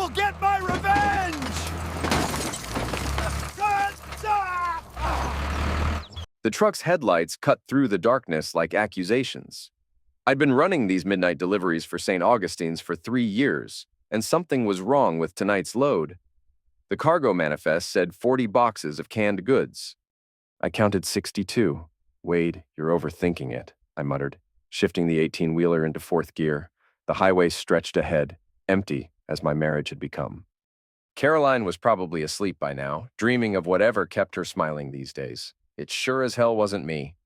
will get my revenge! The truck's headlights cut through the darkness like accusations. I'd been running these midnight deliveries for St. Augustine's for 3 years, and something was wrong with tonight's load. The cargo manifest said 40 boxes of canned goods. I counted 62. Wade, you're overthinking it, I muttered, shifting the 18-wheeler into fourth gear. The highway stretched ahead, empty as my marriage had become. Caroline was probably asleep by now, dreaming of whatever kept her smiling these days. It sure as hell wasn't me.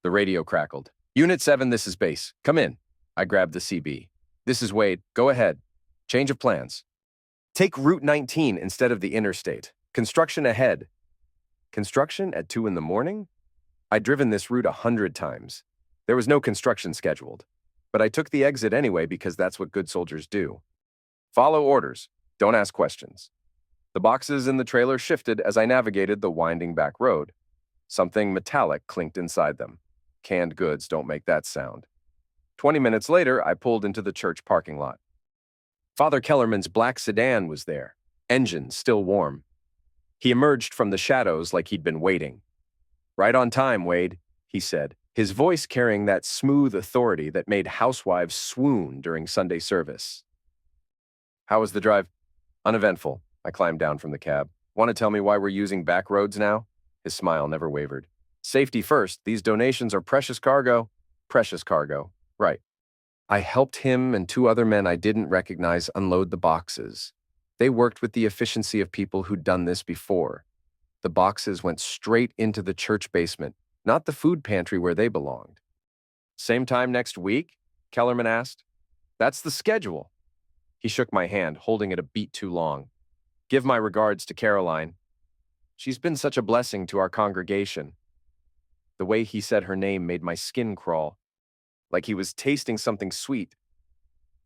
The radio crackled. Unit 7, this is base. Come in. I grabbed the CB. This is Wade. Go ahead. Change of plans. Take Route 19 instead of the interstate. Construction ahead. Construction at 2 in the morning? I'd driven this route 100 times. There was no construction scheduled. But I took the exit anyway because that's what good soldiers do. Follow orders. Don't ask questions. The boxes in the trailer shifted as I navigated the winding back road. Something metallic clinked inside them. Canned goods don't make that sound. 20 minutes later, I pulled into the church parking lot. Father Kellerman's black sedan was there, engine still warm. He emerged from the shadows like he'd been waiting. Right on time, Wade, he said, his voice carrying that smooth authority that made housewives swoon during Sunday service. How was the drive? Uneventful. I climbed down from the cab. Want to tell me why we're using back roads now? His smile never wavered. Safety first. These donations are precious cargo. Precious cargo. Right. I helped him and 2 other men I didn't recognize unload the boxes. They worked with the efficiency of people who'd done this before. The boxes went straight into the church basement, not the food pantry where they belonged. Same time next week? Kellerman asked. That's the schedule. He shook my hand, holding it a beat too long. Give my regards to Caroline. She's been such a blessing to our congregation. The way he said her name made my skin crawl, like he was tasting something sweet.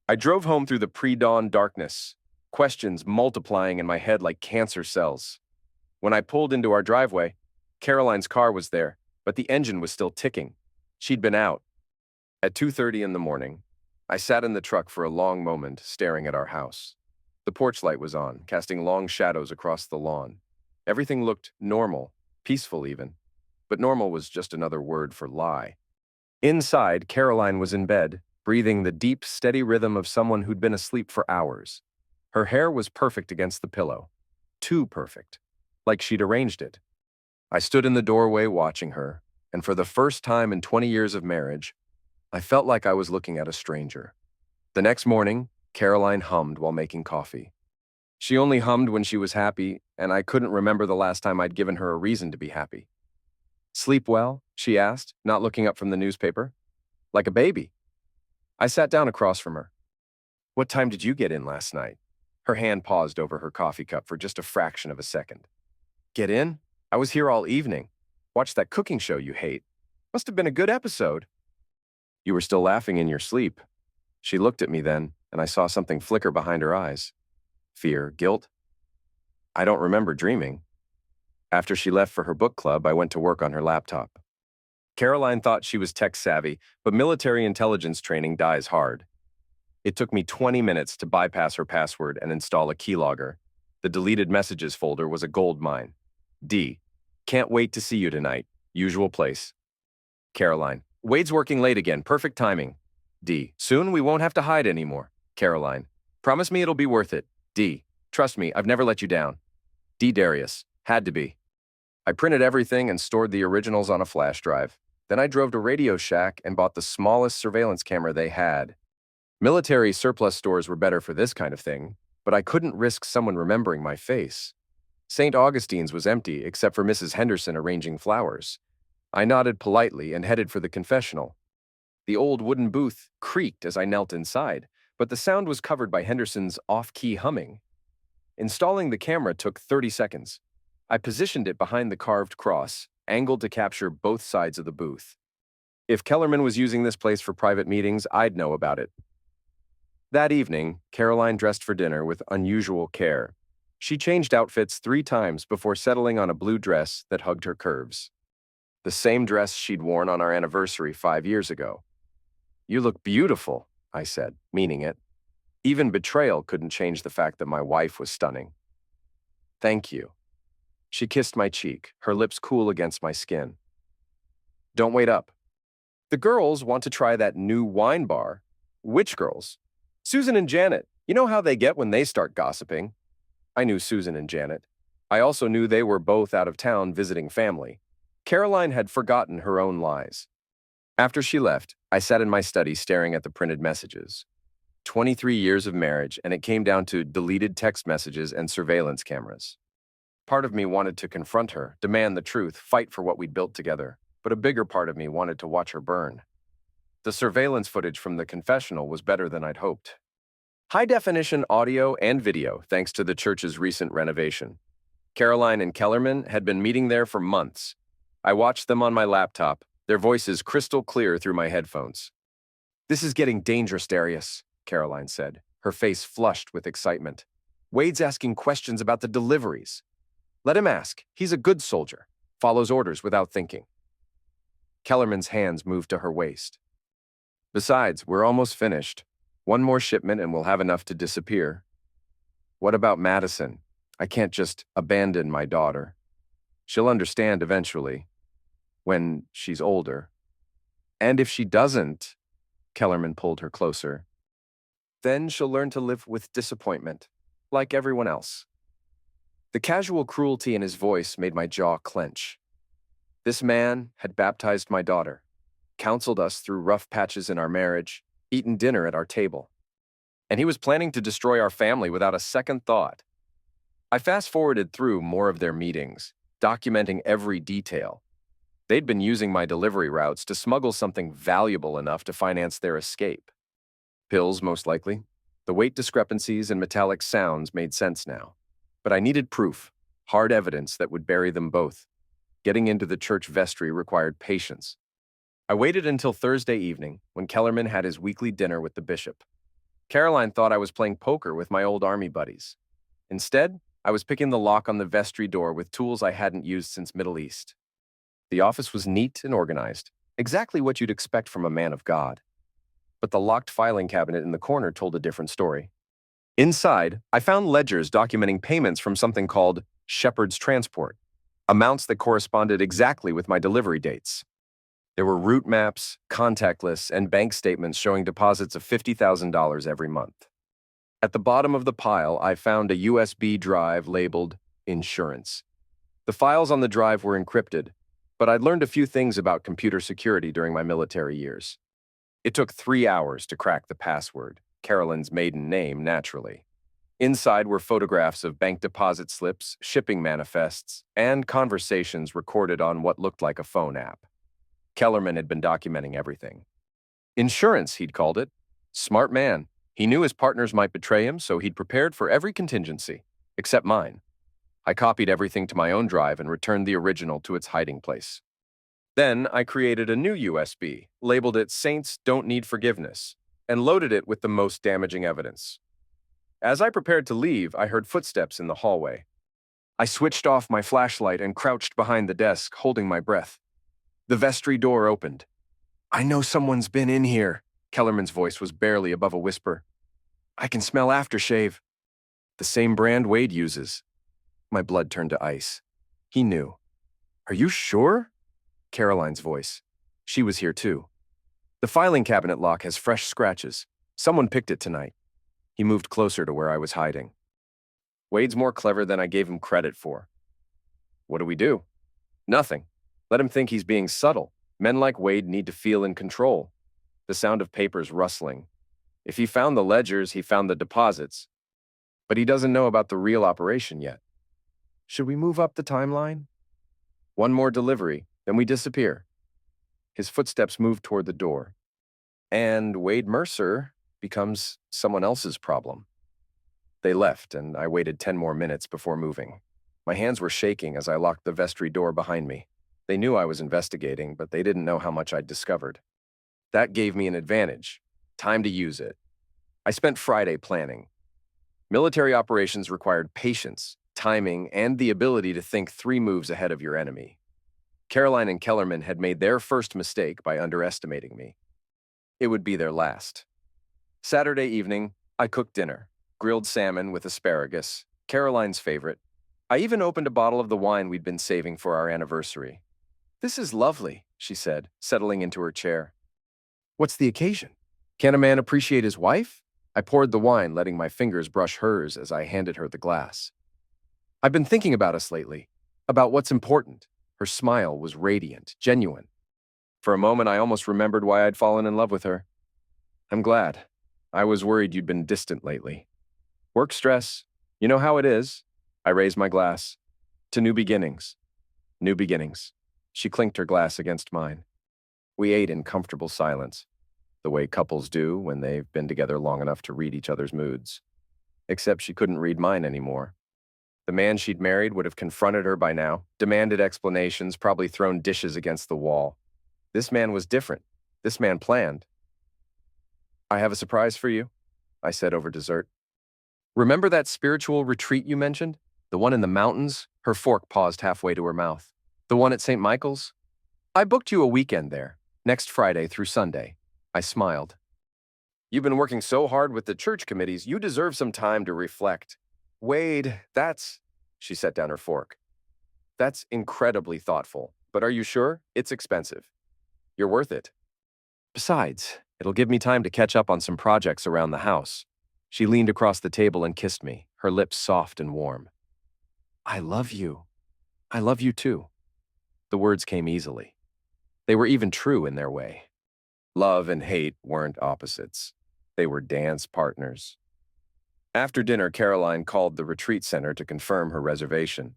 I drove home through the pre-dawn darkness, questions multiplying in my head like cancer cells. When I pulled into our driveway, Caroline's car was there, but the engine was still ticking. She'd been out. At 2:30 in the morning, I sat in the truck for a long moment, staring at our house. The porch light was on, casting long shadows across the lawn. Everything looked normal, peaceful even. But normal was just another word for lie. Inside, Caroline was in bed, breathing the deep, steady rhythm of someone who'd been asleep for hours. Her hair was perfect against the pillow. Too perfect. Like she'd arranged it. I stood in the doorway watching her, and for the first time in 20 years of marriage, I felt like I was looking at a stranger. The next morning, Caroline hummed while making coffee. She only hummed when she was happy, and I couldn't remember the last time I'd given her a reason to be happy. Sleep well? She asked, not looking up from the newspaper. Like a baby. I sat down across from her. What time did you get in last night? Her hand paused over her coffee cup for just a fraction of a second. Get in? I was here all evening. Watched that cooking show you hate. Must have been a good episode. You were still laughing in your sleep. She looked at me then, and I saw something flicker behind her eyes. Fear, guilt? I don't remember dreaming. After she left for her book club, I went to work on her laptop. Caroline thought she was tech-savvy, but military intelligence training dies hard. It took me 20 minutes to bypass her password and install a keylogger. The deleted messages folder was a gold mine. D. Can't wait to see you tonight. Usual place. Caroline. Wade's working late again. Perfect timing. D. Soon we won't have to hide anymore. Caroline. Promise me it'll be worth it. D. Trust me, I've never let you down. D. Darius. Had to be. I printed everything and stored the originals on a flash drive. Then I drove to Radio Shack and bought the smallest surveillance camera they had. Military surplus stores were better for this kind of thing, but I couldn't risk someone remembering my face. St. Augustine's was empty except for Mrs. Henderson arranging flowers. I nodded politely and headed for the confessional. The old wooden booth creaked as I knelt inside, but the sound was covered by Henderson's off-key humming. Installing the camera took 30 seconds. I positioned it behind the carved cross, angled to capture both sides of the booth. If Kellerman was using this place for private meetings, I'd know about it. That evening, Caroline dressed for dinner with unusual care. She changed outfits 3 times before settling on a blue dress that hugged her curves. The same dress she'd worn on our anniversary 5 years ago. You look beautiful, I said, meaning it. Even betrayal couldn't change the fact that my wife was stunning. Thank you. She kissed my cheek, her lips cool against my skin. Don't wait up. The girls want to try that new wine bar. Which girls? Susan and Janet. You know how they get when they start gossiping. I knew Susan and Janet. I also knew they were both out of town visiting family. Caroline had forgotten her own lies. After she left, I sat in my study staring at the printed messages. 23 years of marriage, and it came down to deleted text messages and surveillance cameras. Part of me wanted to confront her, demand the truth, fight for what we'd built together, but a bigger part of me wanted to watch her burn. The surveillance footage from the confessional was better than I'd hoped. High-definition audio and video, thanks to the church's recent renovation. Caroline and Kellerman had been meeting there for months. I watched them on my laptop, their voices crystal clear through my headphones. "This is getting dangerous, Darius," Caroline said, her face flushed with excitement. "Wade's asking questions about the deliveries. Let him ask. He's a good soldier, follows orders without thinking." Kellerman's hands moved to her waist. "Besides, we're almost finished. One more shipment and we'll have enough to disappear." "What about Madison? I can't just abandon my daughter. She'll understand eventually, when she's older. And if she doesn't," Kellerman pulled her closer, "then she'll learn to live with disappointment, like everyone else." The casual cruelty in his voice made my jaw clench. This man had baptized my daughter, counseled us through rough patches in our marriage, eaten dinner at our table. And he was planning to destroy our family without a second thought. I fast-forwarded through more of their meetings, documenting every detail. They'd been using my delivery routes to smuggle something valuable enough to finance their escape. Pills, most likely. The weight discrepancies and metallic sounds made sense now. But I needed proof, hard evidence that would bury them both. Getting into the church vestry required patience. I waited until Thursday evening, when Kellerman had his weekly dinner with the bishop. Caroline thought I was playing poker with my old army buddies. Instead, I was picking the lock on the vestry door with tools I hadn't used since Middle East. The office was neat and organized, exactly what you'd expect from a man of God. But the locked filing cabinet in the corner told a different story. Inside, I found ledgers documenting payments from something called Shepherd's Transport, amounts that corresponded exactly with my delivery dates. There were route maps, contact lists, and bank statements showing deposits of $50,000 every month. At the bottom of the pile, I found a USB drive labeled Insurance. The files on the drive were encrypted, but I'd learned a few things about computer security during my military years. It took 3 hours to crack the password, Carolyn's maiden name, naturally. Inside were photographs of bank deposit slips, shipping manifests, and conversations recorded on what looked like a phone app. Kellerman had been documenting everything. Insurance, he'd called it. Smart man. He knew his partners might betray him, so he'd prepared for every contingency, except mine. I copied everything to my own drive and returned the original to its hiding place. Then I created a new USB, labeled it Saints Don't Need Forgiveness, and loaded it with the most damaging evidence. As I prepared to leave, I heard footsteps in the hallway. I switched off my flashlight and crouched behind the desk, holding my breath. The vestry door opened. "I know someone's been in here." Kellerman's voice was barely above a whisper. "I can smell aftershave." "The same brand Wade uses." My blood turned to ice. He knew. "Are you sure?" Caroline's voice. She was here too. "The filing cabinet lock has fresh scratches. Someone picked it tonight." He moved closer to where I was hiding. "Wade's more clever than I gave him credit for." "What do we do?" "Nothing. Let him think he's being subtle. Men like Wade need to feel in control." The sound of papers rustling. "If he found the ledgers, he found the deposits. But he doesn't know about the real operation yet." "Should we move up the timeline?" "One more delivery, then we disappear." His footsteps moved toward the door. And Wade Mercer becomes someone else's problem. They left, and I waited 10 more minutes before moving. My hands were shaking as I locked the vestry door behind me. They knew I was investigating, but they didn't know how much I'd discovered. That gave me an advantage. Time to use it. I spent Friday planning. Military operations required patience, timing, and the ability to think 3 moves ahead of your enemy. Caroline and Kellerman had made their first mistake by underestimating me. It would be their last. Saturday evening, I cooked dinner, grilled salmon with asparagus, Caroline's favorite. I even opened a bottle of the wine we'd been saving for our anniversary. "This is lovely," she said, settling into her chair. "What's the occasion? Can a man appreciate his wife?" I poured the wine, letting my fingers brush hers as I handed her the glass. "I've been thinking about us lately, about what's important." Her smile was radiant, genuine. For a moment, I almost remembered why I'd fallen in love with her. "I'm glad. I was worried you'd been distant lately. Work stress. You know how it is." I raised my glass. "To new beginnings." New beginnings. She clinked her glass against mine. We ate in comfortable silence, the way couples do when they've been together long enough to read each other's moods. Except she couldn't read mine anymore. The man she'd married would have confronted her by now, demanded explanations, probably thrown dishes against the wall. This man was different. This man planned. "I have a surprise for you," I said over dessert. "Remember that spiritual retreat you mentioned? The one in the mountains?" Her fork paused halfway to her mouth. "The one at St. Michael's? I booked you a weekend there, next Friday through Sunday." I smiled. "You've been working so hard with the church committees, you deserve some time to reflect." "Wade, that's—" She set down her fork. "That's incredibly thoughtful, but are you sure? It's expensive. You're worth it. Besides, it'll give me time to catch up on some projects around the house." She leaned across the table and kissed me, her lips soft and warm. "I love you. I love you too." The words came easily. They were even true in their way. Love and hate weren't opposites. They were dance partners. After dinner, Caroline called the retreat center to confirm her reservation.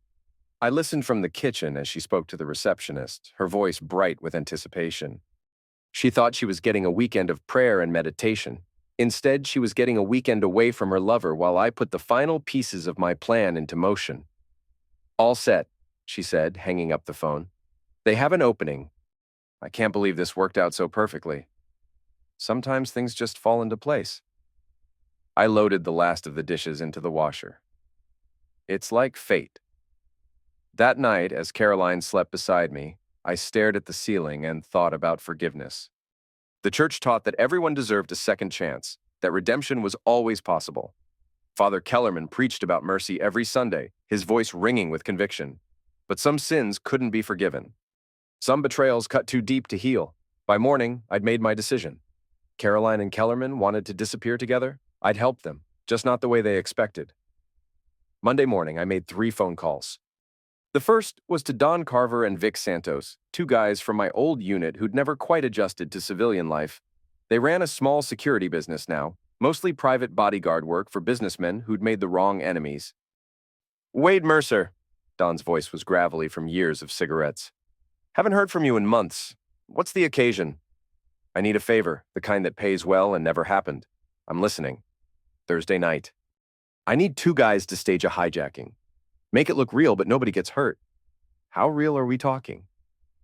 I listened from the kitchen as she spoke to the receptionist, her voice bright with anticipation. She thought she was getting a weekend of prayer and meditation. Instead, she was getting a weekend away from her lover while I put the final pieces of my plan into motion. "All set," she said, hanging up the phone. "They have an opening. I can't believe this worked out so perfectly. Sometimes things just fall into place." I loaded the last of the dishes into the washer. It's like fate. That night, as Caroline slept beside me, I stared at the ceiling and thought about forgiveness. The church taught that everyone deserved a second chance, that redemption was always possible. Father Kellerman preached about mercy every Sunday, his voice ringing with conviction. But some sins couldn't be forgiven. Some betrayals cut too deep to heal. By morning, I'd made my decision. Caroline and Kellerman wanted to disappear together. I'd help them, just not the way they expected. Monday morning, I made 3 phone calls. The first was to Don Carver and Vic Santos, 2 guys from my old unit who'd never quite adjusted to civilian life. They ran a small security business now, mostly private bodyguard work for businessmen who'd made the wrong enemies. "Wade Mercer," Don's voice was gravelly from years of cigarettes. "Haven't heard from you in months. What's the occasion?" "I need a favor, the kind that pays well and never happened." "I'm listening." "Thursday night. I need 2 guys to stage a hijacking. Make it look real, but nobody gets hurt." "How real are we talking?"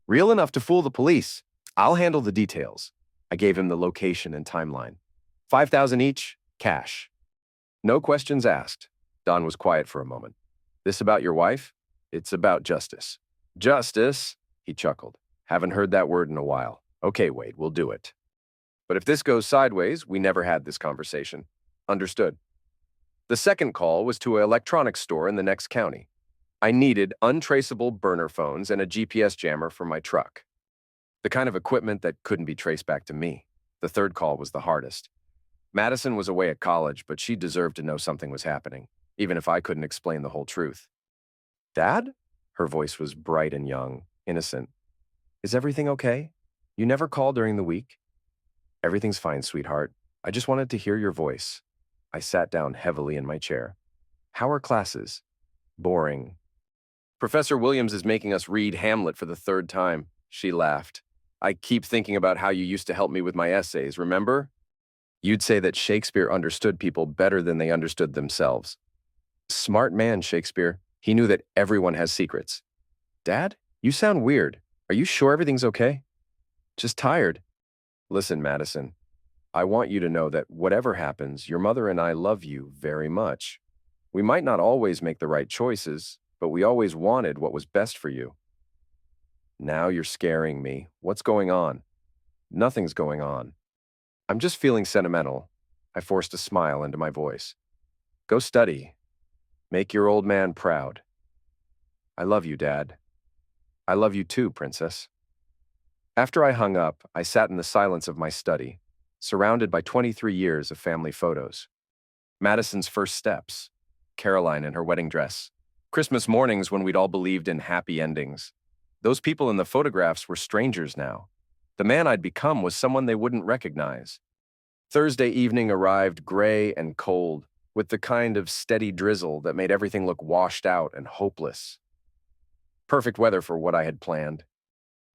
"Real enough to fool the police. I'll handle the details." I gave him the location and timeline. $5,000 each, cash. No questions asked. Don was quiet for a moment. "This about your wife?" "It's about justice." "Justice?" He chuckled. "Haven't heard that word in a while. Okay, Wade, we'll do it. But if this goes sideways, we never had this conversation." "Understood." The second call was to an electronics store in the next county. I needed untraceable burner phones and a GPS jammer for my truck. The kind of equipment that couldn't be traced back to me. The third call was the hardest. Madison was away at college, but she deserved to know something was happening, even if I couldn't explain the whole truth. "Dad?" Her voice was bright and young, innocent. "Is everything okay? You never call during the week?" "Everything's fine, sweetheart. I just wanted to hear your voice." I sat down heavily in my chair. "How are classes?" "Boring. Professor Williams is making us read Hamlet for the 3rd time." She laughed. "I keep thinking about how you used to help me with my essays, remember? You'd say that Shakespeare understood people better than they understood themselves." "Smart man, Shakespeare. He knew that everyone has secrets." "Dad, you sound weird. Are you sure everything's okay?" "Just tired." "Listen, Madison, I want you to know that whatever happens, your mother and I love you very much. We might not always make the right choices, but we always wanted what was best for you." "Now you're scaring me. What's going on?" "Nothing's going on. I'm just feeling sentimental. I forced a smile into my voice. Go study. Make your old man proud. I love you, Dad. I love you too, Princess. After I hung up, I sat in the silence of my study, surrounded by 23 years of family photos. Madison's first steps, Caroline in her wedding dress, Christmas mornings when we'd all believed in happy endings. Those people in the photographs were strangers now. The man I'd become was someone they wouldn't recognize. Thursday evening arrived gray and cold, with the kind of steady drizzle that made everything look washed out and hopeless. Perfect weather for what I had planned.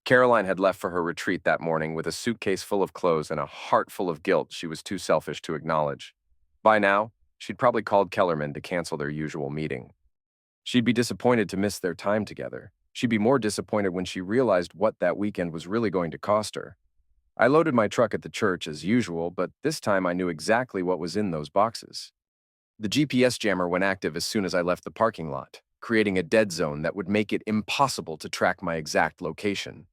Caroline had left for her retreat that morning with a suitcase full of clothes and a heart full of guilt she was too selfish to acknowledge. By now, she'd probably called Kellerman to cancel their usual meeting. She'd be disappointed to miss their time together. She'd be more disappointed when she realized what that weekend was really going to cost her. I loaded my truck at the church as usual, but this time I knew exactly what was in those boxes. The GPS jammer went active as soon as I left the parking lot, creating a dead zone that would make it impossible to track my exact location.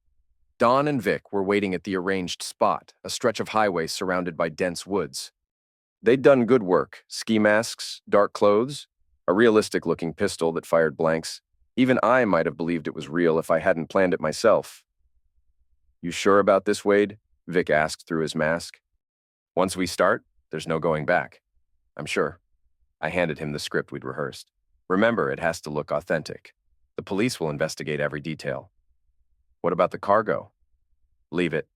Don and Vic were waiting at the arranged spot, a stretch of highway surrounded by dense woods. They'd done good work: ski masks, dark clothes, a realistic-looking pistol that fired blanks. Even I might have believed it was real if I hadn't planned it myself. You sure about this, Wade? Vic asked through his mask. Once we start, there's no going back. I'm sure. I handed him the script we'd rehearsed. Remember, it has to look authentic. The police will investigate every detail. What about the cargo? Leave it.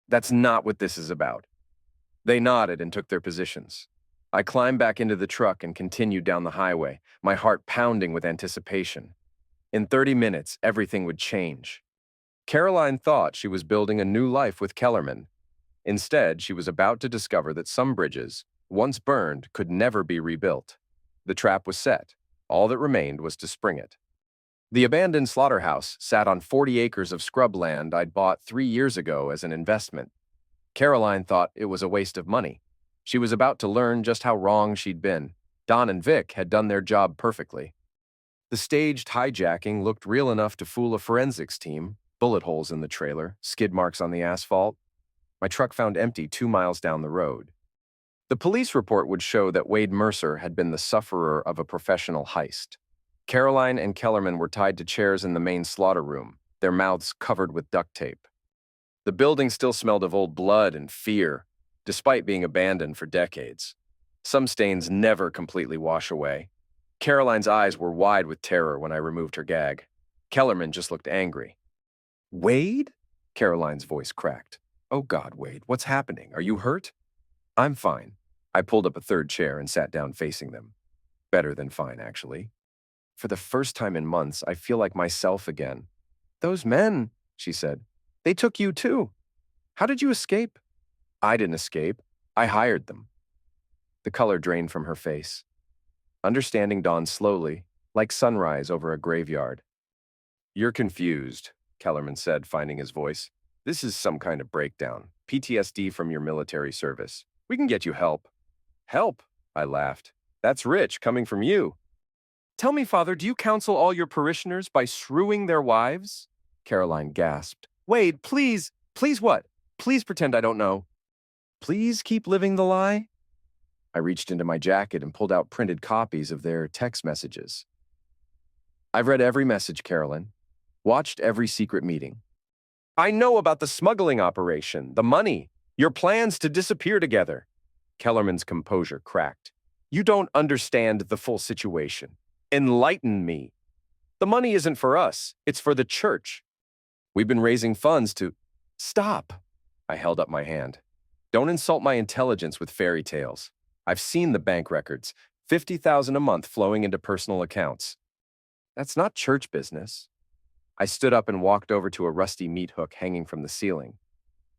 That's not what this is about. They nodded and took their positions. I climbed back into the truck and continued down the highway, my heart pounding with anticipation. In 30 minutes, everything would change. Caroline thought she was building a new life with Kellerman. Instead, she was about to discover that some bridges, once burned, could never be rebuilt. The trap was set. All that remained was to spring it. The abandoned slaughterhouse sat on 40 acres of scrub land I'd bought 3 years ago as an investment. Caroline thought it was a waste of money. She was about to learn just how wrong she'd been. Don and Vic had done their job perfectly. The staged hijacking looked real enough to fool a forensics team. Bullet holes in the trailer, skid marks on the asphalt. My truck found empty 2 miles down the road. The police report would show that Wade Mercer had been the sufferer of a professional heist. Caroline and Kellerman were tied to chairs in the main slaughter room, their mouths covered with duct tape. The building still smelled of old blood and fear, despite being abandoned for decades. Some stains never completely wash away. Caroline's eyes were wide with terror when I removed her gag. Kellerman just looked angry. Wade? Caroline's voice cracked. Oh God, Wade, what's happening? Are you hurt? I'm fine. I pulled up a third chair and sat down facing them. Better than fine, actually. For the first time in months, I feel like myself again. Those men, she said, they took you too. How did you escape? I didn't escape. I hired them. The color drained from her face. Understanding dawned slowly, like sunrise over a graveyard. You're confused, Kellerman said, finding his voice. This is some kind of breakdown. PTSD from your military service. We can get you help. Help? I laughed. That's rich, coming from you. Tell me, Father, do you counsel all your parishioners by shrewiing their wives? Caroline gasped. Wade, please. Please what? Please pretend I don't know. Please keep living the lie? I reached into my jacket and pulled out printed copies of their text messages. I've read every message, Carolyn. Watched every secret meeting. I know about the smuggling operation, the money, your plans to disappear together. Kellerman's composure cracked. You don't understand the full situation. Enlighten me. The money isn't for us. It's for the church. We've been raising funds to... Stop. I held up my hand. Don't insult my intelligence with fairy tales. I've seen the bank records. $50,000 a month flowing into personal accounts. That's not church business. I stood up and walked over to a rusty meat hook hanging from the ceiling.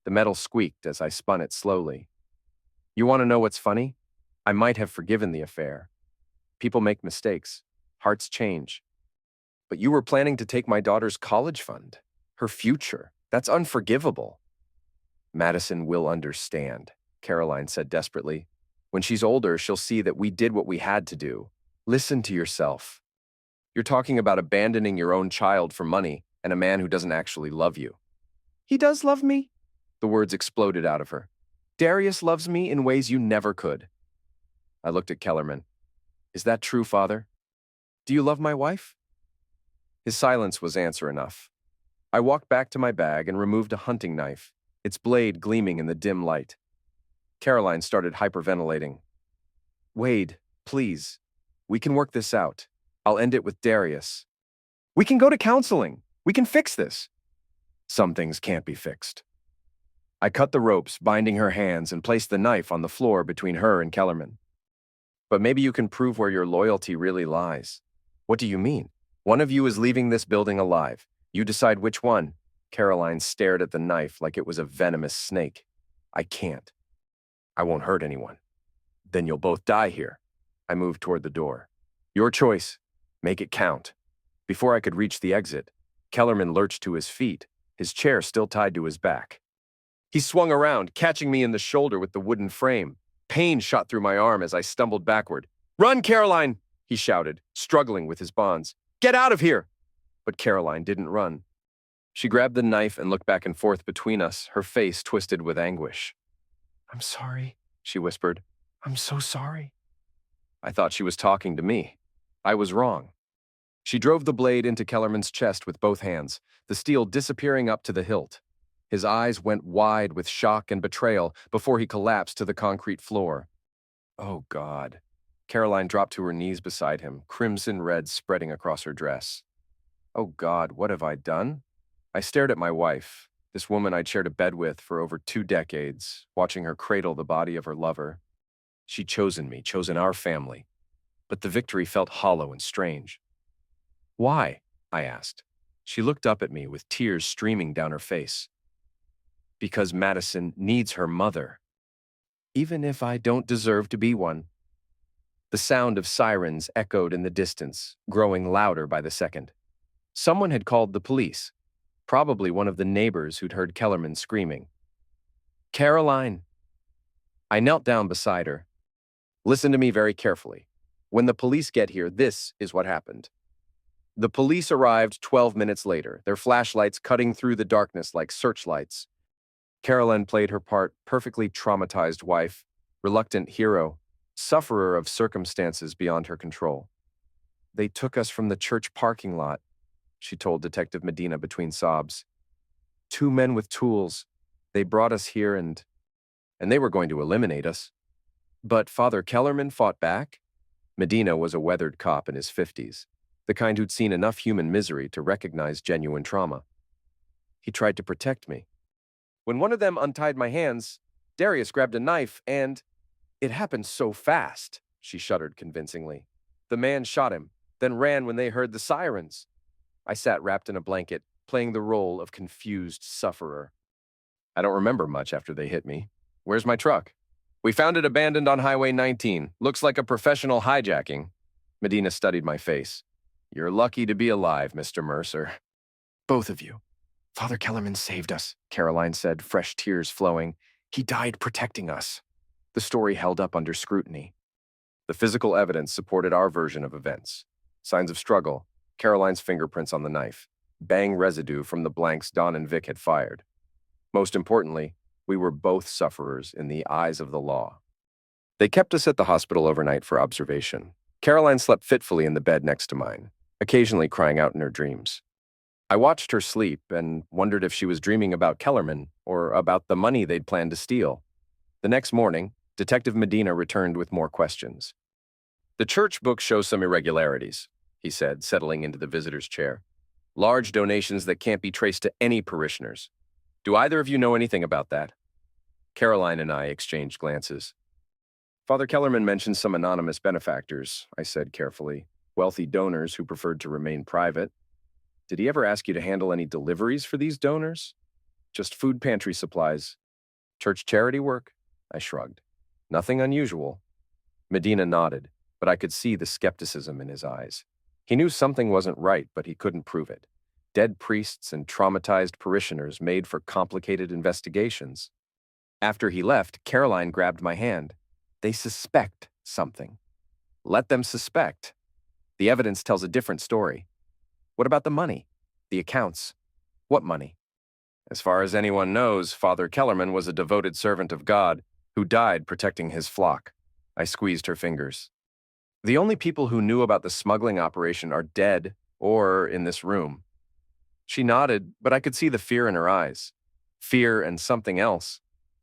The metal squeaked as I spun it slowly. You want to know what's funny? I might have forgiven the affair. People make mistakes. Hearts change. But you were planning to take my daughter's college fund. Her future. That's unforgivable. Madison will understand, Caroline said desperately. When she's older, she'll see that we did what we had to do. Listen to yourself. You're talking about abandoning your own child for money and a man who doesn't actually love you. He does love me? The words exploded out of her. Darius loves me in ways you never could. I looked at Kellerman. Is that true, Father? Do you love my wife? His silence was answer enough. I walked back to my bag and removed a hunting knife, its blade gleaming in the dim light. Caroline started hyperventilating. Wade, please. We can work this out. I'll end it with Darius. We can go to counseling. We can fix this. Some things can't be fixed. I cut the ropes, binding her hands, and placed the knife on the floor between her and Kellerman. But maybe you can prove where your loyalty really lies. What do you mean? One of you is leaving this building alive. You decide which one. Caroline stared at the knife like it was a venomous snake. I can't. I won't hurt anyone. Then you'll both die here. I moved toward the door. Your choice. Make it count. Before I could reach the exit, Kellerman lurched to his feet, his chair still tied to his back. He swung around, catching me in the shoulder with the wooden frame. Pain shot through my arm as I stumbled backward. Run, Caroline! He shouted, struggling with his bonds. Get out of here! But Caroline didn't run. She grabbed the knife and looked back and forth between us, her face twisted with anguish. I'm sorry, she whispered. I'm so sorry. I thought she was talking to me. I was wrong. She drove the blade into Kellerman's chest with both hands, the steel disappearing up to the hilt. His eyes went wide with shock and betrayal before he collapsed to the concrete floor. Oh, God. Caroline dropped to her knees beside him, crimson red spreading across her dress. Oh, God, what have I done? I stared at my wife, this woman I'd shared a bed with for over 2 decades, watching her cradle the body of her lover. She'd chosen me, chosen our family. But the victory felt hollow and strange. Why? I asked. She looked up at me with tears streaming down her face. Because Madison needs her mother. Even if I don't deserve to be one. The sound of sirens echoed in the distance, growing louder by the second. Someone had called the police, probably one of the neighbors who'd heard Kellerman screaming. Caroline. I knelt down beside her. Listen to me very carefully. When the police get here, this is what happened. The police arrived 12 minutes later, their flashlights cutting through the darkness like searchlights. Caroline played her part, perfectly traumatized wife, reluctant hero, sufferer of circumstances beyond her control. They took us from the church parking lot, she told Detective Medina between sobs. 2 men with tools. They brought us here and they were going to eliminate us. But Father Kellerman fought back. Medina was a weathered cop in his 50s, the kind who'd seen enough human misery to recognize genuine trauma. He tried to protect me. When one of them untied my hands, Darius grabbed a knife and... It happened so fast, she shuddered convincingly. The man shot him, then ran when they heard the sirens. I sat wrapped in a blanket, playing the role of confused sufferer. I don't remember much after they hit me. Where's my truck? We found it abandoned on Highway 19. Looks like a professional hijacking. Medina studied my face. You're lucky to be alive, Mr. Mercer. Both of you. Father Kellerman saved us, Caroline said, fresh tears flowing. He died protecting us. The story held up under scrutiny. The physical evidence supported our version of events. Signs of struggle, Caroline's fingerprints on the knife, bang residue from the blanks Don and Vic had fired. Most importantly, we were both sufferers in the eyes of the law. They kept us at the hospital overnight for observation. Caroline slept fitfully in the bed next to mine, occasionally crying out in her dreams. I watched her sleep and wondered if she was dreaming about Kellerman or about the money they'd planned to steal. The next morning, Detective Medina returned with more questions. The church book shows some irregularities, he said, settling into the visitor's chair. Large donations that can't be traced to any parishioners. Do either of you know anything about that? Caroline and I exchanged glances. Father Kellerman mentioned some anonymous benefactors, I said carefully, wealthy donors who preferred to remain private. Did he ever ask you to handle any deliveries for these donors? Just food pantry supplies. Church charity work? I shrugged. Nothing unusual. Medina nodded, but I could see the skepticism in his eyes. He knew something wasn't right, but he couldn't prove it. Dead priests and traumatized parishioners made for complicated investigations. After he left, Caroline grabbed my hand. They suspect something. Let them suspect. The evidence tells a different story. What about the money? The accounts? What money? As far as anyone knows, Father Kellerman was a devoted servant of God who died protecting his flock. I squeezed her fingers. The only people who knew about the smuggling operation are dead or in this room. She nodded, but I could see the fear in her eyes. Fear and something else.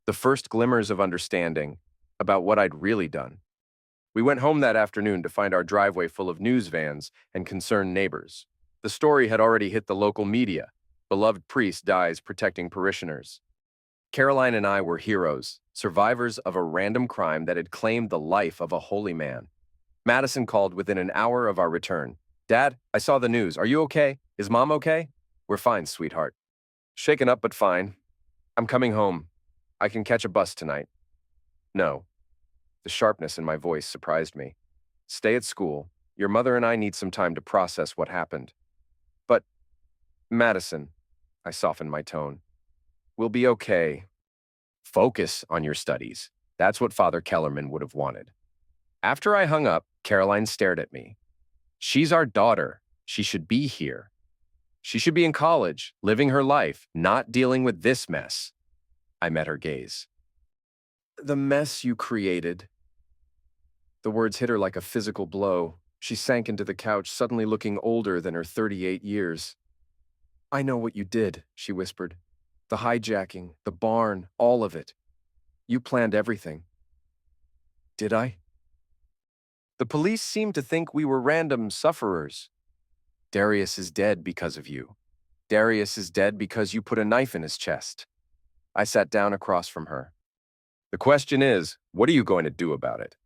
The first glimmers of understanding about what I'd really done. We went home that afternoon to find our driveway full of news vans and concerned neighbors. The story had already hit the local media. Beloved priest dies protecting parishioners. Caroline and I were heroes, survivors of a random crime that had claimed the life of a holy man. Madison called within an hour of our return. "Dad, I saw the news. Are you okay? Is Mom okay?" "We're fine, sweetheart." "Shaken up, but fine. I'm coming home. I can catch a bus tonight." "No." The sharpness in my voice surprised me. "Stay at school. Your mother and I need some time to process what happened." "But, Madison," I softened my tone, "we'll be okay." "Focus on your studies." That's what Father Kellerman would have wanted. After I hung up, Caroline stared at me. "She's our daughter. She should be here. She should be in college, living her life, not dealing with this mess." I met her gaze. "The mess you created." The words hit her like a physical blow. She sank into the couch, suddenly looking older than her 38 years. "I know what you did," she whispered. "The hijacking, the barn, all of it. You planned everything." "Did I?" "The police seem to think we were random sufferers. Darius is dead because of you. Darius is dead because you put a knife in his chest." I sat down across from her. "The question is, what are you going to do about it?"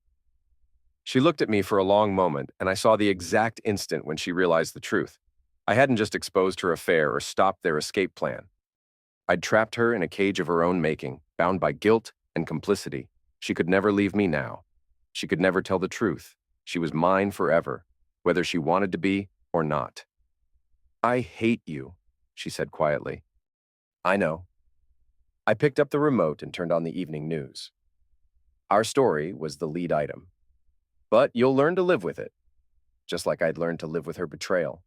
She looked at me for a long moment, and I saw the exact instant when she realized the truth. I hadn't just exposed her affair or stopped their escape plan. I'd trapped her in a cage of her own making, bound by guilt and complicity. She could never leave me now. She could never tell the truth. She was mine forever, whether she wanted to be or not. "I hate you," she said quietly. "I know." I picked up the remote and turned on the evening news. Our story was the lead item. But you'll learn to live with it, just like I'd learned to live with her betrayal.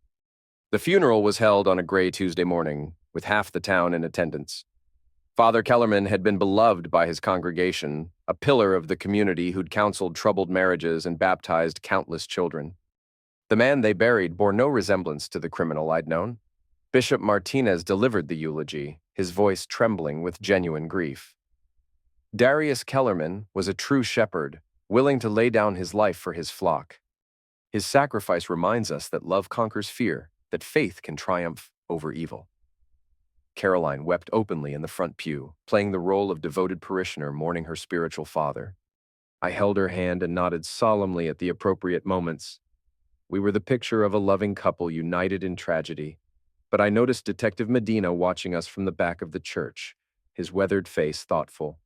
The funeral was held on a gray Tuesday morning, with half the town in attendance. Father Kellerman had been beloved by his congregation, a pillar of the community who'd counseled troubled marriages and baptized countless children. The man they buried bore no resemblance to the criminal I'd known. Bishop Martinez delivered the eulogy, his voice trembling with genuine grief. Darius Kellerman was a true shepherd, willing to lay down his life for his flock. His sacrifice reminds us that love conquers fear, that faith can triumph over evil. Caroline wept openly in the front pew, playing the role of devoted parishioner mourning her spiritual father. I held her hand and nodded solemnly at the appropriate moments. We were the picture of a loving couple united in tragedy, but I noticed Detective Medina watching us from the back of the church, his weathered face thoughtful.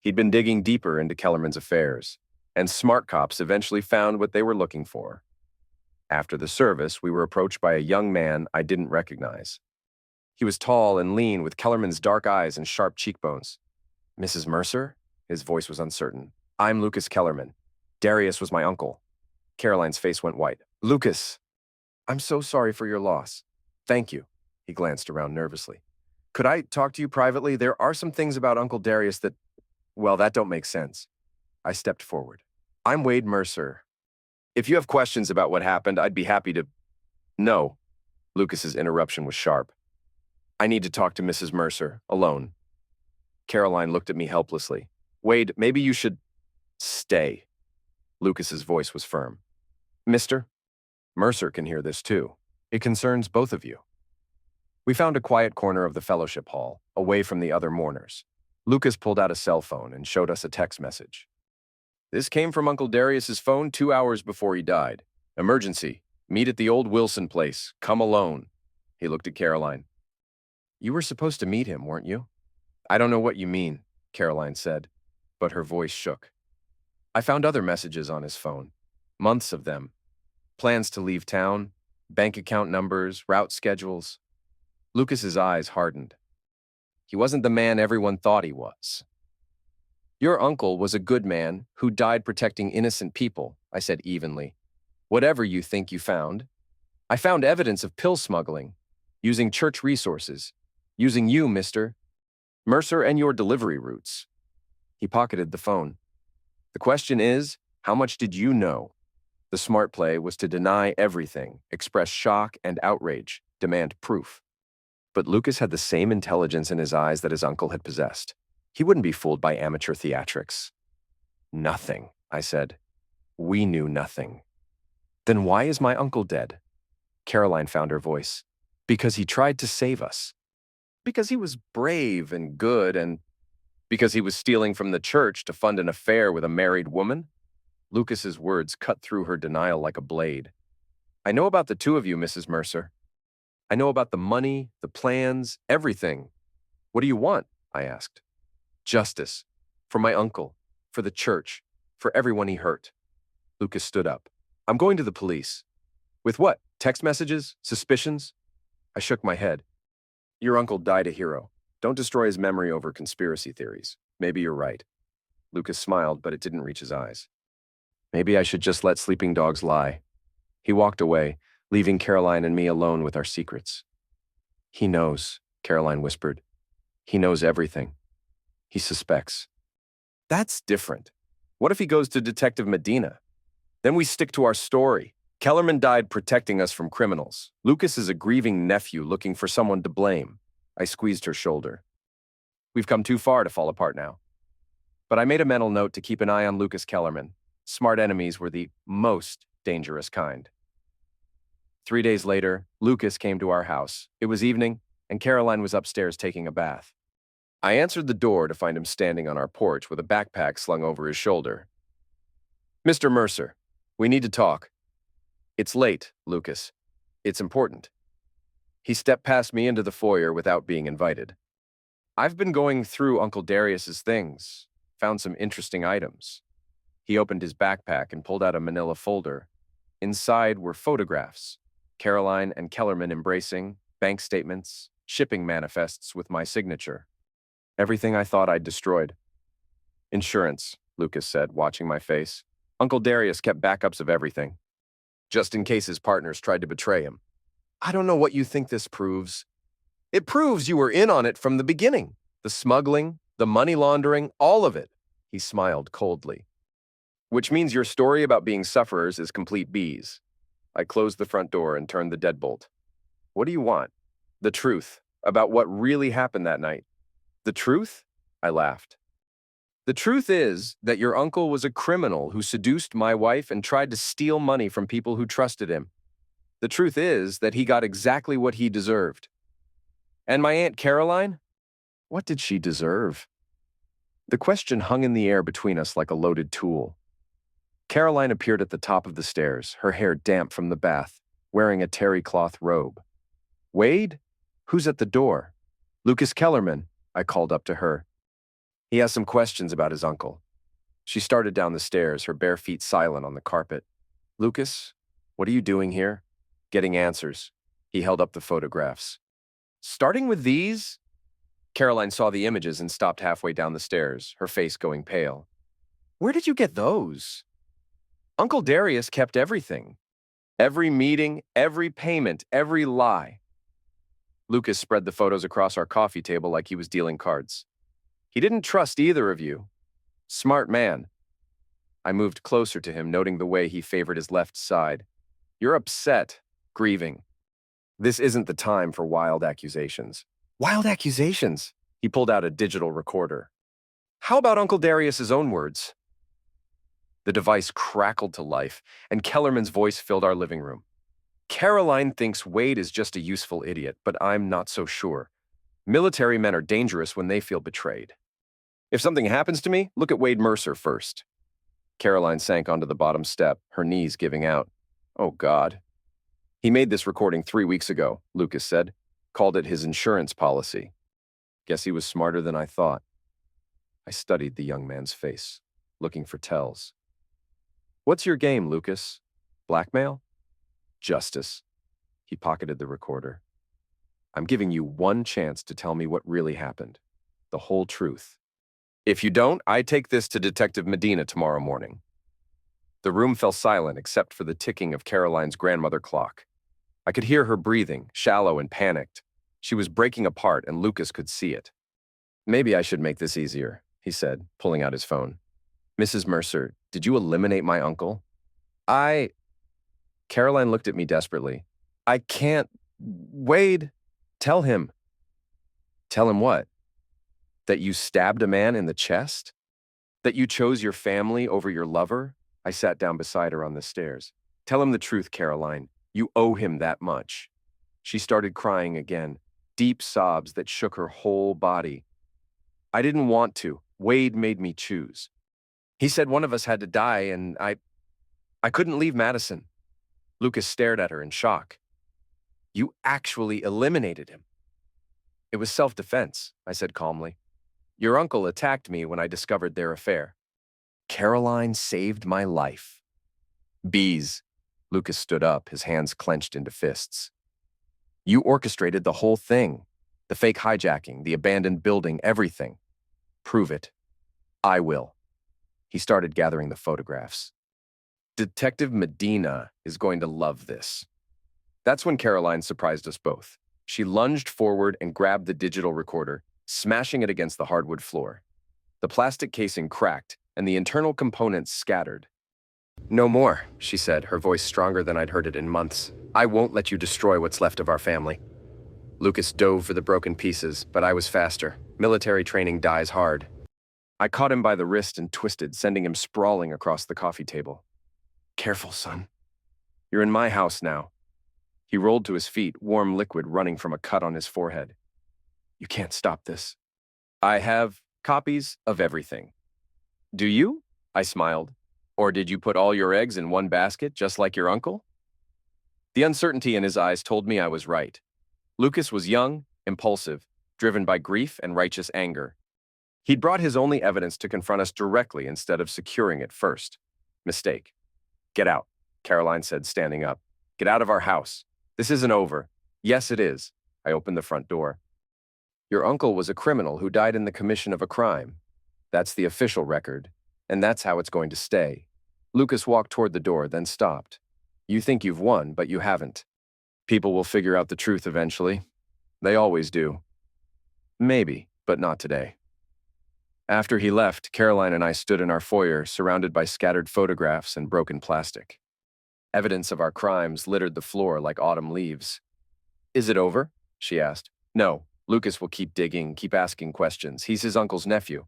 He'd been digging deeper into Kellerman's affairs, and smart cops eventually found what they were looking for. After the service, we were approached by a young man I didn't recognize. He was tall and lean, with Kellerman's dark eyes and sharp cheekbones. "Mrs. Mercer?" His voice was uncertain. "I'm Lucas Kellerman. Darius was my uncle." Caroline's face went white. "Lucas, I'm so sorry for your loss." "Thank you." He glanced around nervously. "Could I talk to you privately? There are some things about Uncle Darius that, well, that don't make sense." I stepped forward. "I'm Wade Mercer. If you have questions about what happened, I'd be happy to—" "No." Lucas's interruption was sharp. "I need to talk to Mrs. Mercer, alone." Caroline looked at me helplessly. "Wade, maybe you should—" "Stay." Lucas's voice was firm. "Mister, Mercer can hear this too. It concerns both of you." We found a quiet corner of the fellowship hall, away from the other mourners. Lucas pulled out a cell phone and showed us a text message. "This came from Uncle Darius's phone 2 hours before he died. Emergency. Meet at the old Wilson place. Come alone." He looked at Caroline. "You were supposed to meet him, weren't you?" "I don't know what you mean," Caroline said, but her voice shook. "I found other messages on his phone. Months of them. Plans to leave town, bank account numbers, route schedules." Lucas's eyes hardened. "He wasn't the man everyone thought he was." "Your uncle was a good man who died protecting innocent people," I said evenly. "Whatever you think you found. I found evidence of pill smuggling, using church resources. Using you, mister. Mercer and your delivery routes. He pocketed the phone. The question is, how much did you know? The smart play was to deny everything, express shock and outrage, demand proof. But Lucas had the same intelligence in his eyes that his uncle had possessed. He wouldn't be fooled by amateur theatrics. Nothing, I said. We knew nothing. Then why is my uncle dead? Caroline found her voice. Because he tried to save us. Because he was brave and good, and because he was stealing from the church to fund an affair with a married woman? Lucas's words cut through her denial like a blade. I know about the two of you, Mrs. Mercer. I know about the money, the plans, everything. What do you want? I asked. Justice. For my uncle. For the church. For everyone he hurt. Lucas stood up. I'm going to the police. With what? Text messages? Suspicions? I shook my head. Your uncle died a hero. Don't destroy his memory over conspiracy theories. Maybe you're right. Lucas smiled, but it didn't reach his eyes. Maybe I should just let sleeping dogs lie. He walked away, leaving Caroline and me alone with our secrets. He knows, Caroline whispered. He knows everything. He suspects. That's different. What if he goes to Detective Medina? Then we stick to our story. Kellerman died protecting us from criminals. Lucas is a grieving nephew looking for someone to blame. I squeezed her shoulder. We've come too far to fall apart now. But I made a mental note to keep an eye on Lucas Kellerman. Smart enemies were the most dangerous kind. 3 days later, Lucas came to our house. It was evening, and Caroline was upstairs taking a bath. I answered the door to find him standing on our porch with a backpack slung over his shoulder. Mr. Mercer, we need to talk. It's late, Lucas. It's important. He stepped past me into the foyer without being invited. I've been going through Uncle Darius's things, found some interesting items. He opened his backpack and pulled out a manila folder. Inside were photographs, Caroline and Kellerman embracing, bank statements, shipping manifests with my signature. Everything I thought I'd destroyed. Insurance, Lucas said, watching my face. Uncle Darius kept backups of everything, just in case his partners tried to betray him. I don't know what you think this proves. It proves you were in on it from the beginning. The smuggling, the money laundering, all of it. He smiled coldly. Which means your story about being sufferers is complete BS. I closed the front door and turned the deadbolt. What do you want? The truth about what really happened that night. The truth? I laughed. The truth is that your uncle was a criminal who seduced my wife and tried to steal money from people who trusted him. The truth is that he got exactly what he deserved. And my Aunt Caroline? What did she deserve? The question hung in the air between us like a loaded tool. Caroline appeared at the top of the stairs, her hair damp from the bath, wearing a terry cloth robe. Wade? Who's at the door? Lucas Kellerman, I called up to her. He has some questions about his uncle. She started down the stairs, her bare feet silent on the carpet. Lucas, what are you doing here? Getting answers. He held up the photographs. Starting with these? Caroline saw the images and stopped halfway down the stairs, her face going pale. Where did you get those? Uncle Darius kept everything. Every meeting, every payment, every lie. Lucas spread the photos across our coffee table like he was dealing cards. He didn't trust either of you. Smart man. I moved closer to him, noting the way he favored his left side. You're upset, grieving. This isn't the time for wild accusations. Wild accusations? He pulled out a digital recorder. How about Uncle Darius's own words? The device crackled to life, and Kellerman's voice filled our living room. Caroline thinks Wade is just a useful idiot, but I'm not so sure. Military men are dangerous when they feel betrayed. If something happens to me, look at Wade Mercer first. Caroline sank onto the bottom step, her knees giving out. Oh, God. He made this recording 3 weeks ago, Lucas said. Called it his insurance policy. Guess he was smarter than I thought. I studied the young man's face, looking for tells. What's your game, Lucas? Blackmail? Justice. He pocketed the recorder. I'm giving you one chance to tell me what really happened. The whole truth. If you don't, I take this to Detective Medina tomorrow morning. The room fell silent except for the ticking of Caroline's grandmother clock. I could hear her breathing, shallow and panicked. She was breaking apart and Lucas could see it. Maybe I should make this easier, he said, pulling out his phone. Mrs. Mercer, did you eliminate my uncle? I... Caroline looked at me desperately. I can't... Wade, tell him. Tell him what? That you stabbed a man in the chest? That you chose your family over your lover? I sat down beside her on the stairs. Tell him the truth, Caroline. You owe him that much. She started crying again, deep sobs that shook her whole body. I didn't want to. Wade made me choose. He said one of us had to die, and I couldn't leave Madison. Lucas stared at her in shock. You actually eliminated him. It was self-defense, I said calmly. Your uncle attacked me when I discovered their affair. Caroline saved my life. Bees. Lucas stood up, his hands clenched into fists. You orchestrated the whole thing. The fake hijacking, the abandoned building, everything. Prove it. I will. He started gathering the photographs. Detective Medina is going to love this. That's when Caroline surprised us both. She lunged forward and grabbed the digital recorder, smashing it against the hardwood floor. The plastic casing cracked, and the internal components scattered. No more, she said, her voice stronger than I'd heard it in months. I won't let you destroy what's left of our family. Lucas dove for the broken pieces, but I was faster. Military training dies hard. I caught him by the wrist and twisted, sending him sprawling across the coffee table. Careful, son. You're in my house now. He rolled to his feet, warm liquid running from a cut on his forehead. You can't stop this. I have copies of everything. Do you? I smiled. Or did you put all your eggs in one basket, just like your uncle? The uncertainty in his eyes told me I was right. Lucas was young, impulsive, driven by grief and righteous anger. He'd brought his only evidence to confront us directly instead of securing it first. Mistake. Get out, Caroline said, standing up. Get out of our house. This isn't over. Yes, it is. I opened the front door. Your uncle was a criminal who died in the commission of a crime. That's the official record, and that's how it's going to stay. Lucas walked toward the door, then stopped. You think you've won, but you haven't. People will figure out the truth eventually. They always do. Maybe, but not today. After he left, Caroline and I stood in our foyer, surrounded by scattered photographs and broken plastic. Evidence of our crimes littered the floor like autumn leaves. Is it over? She asked. No, Lucas will keep digging, keep asking questions. He's his uncle's nephew.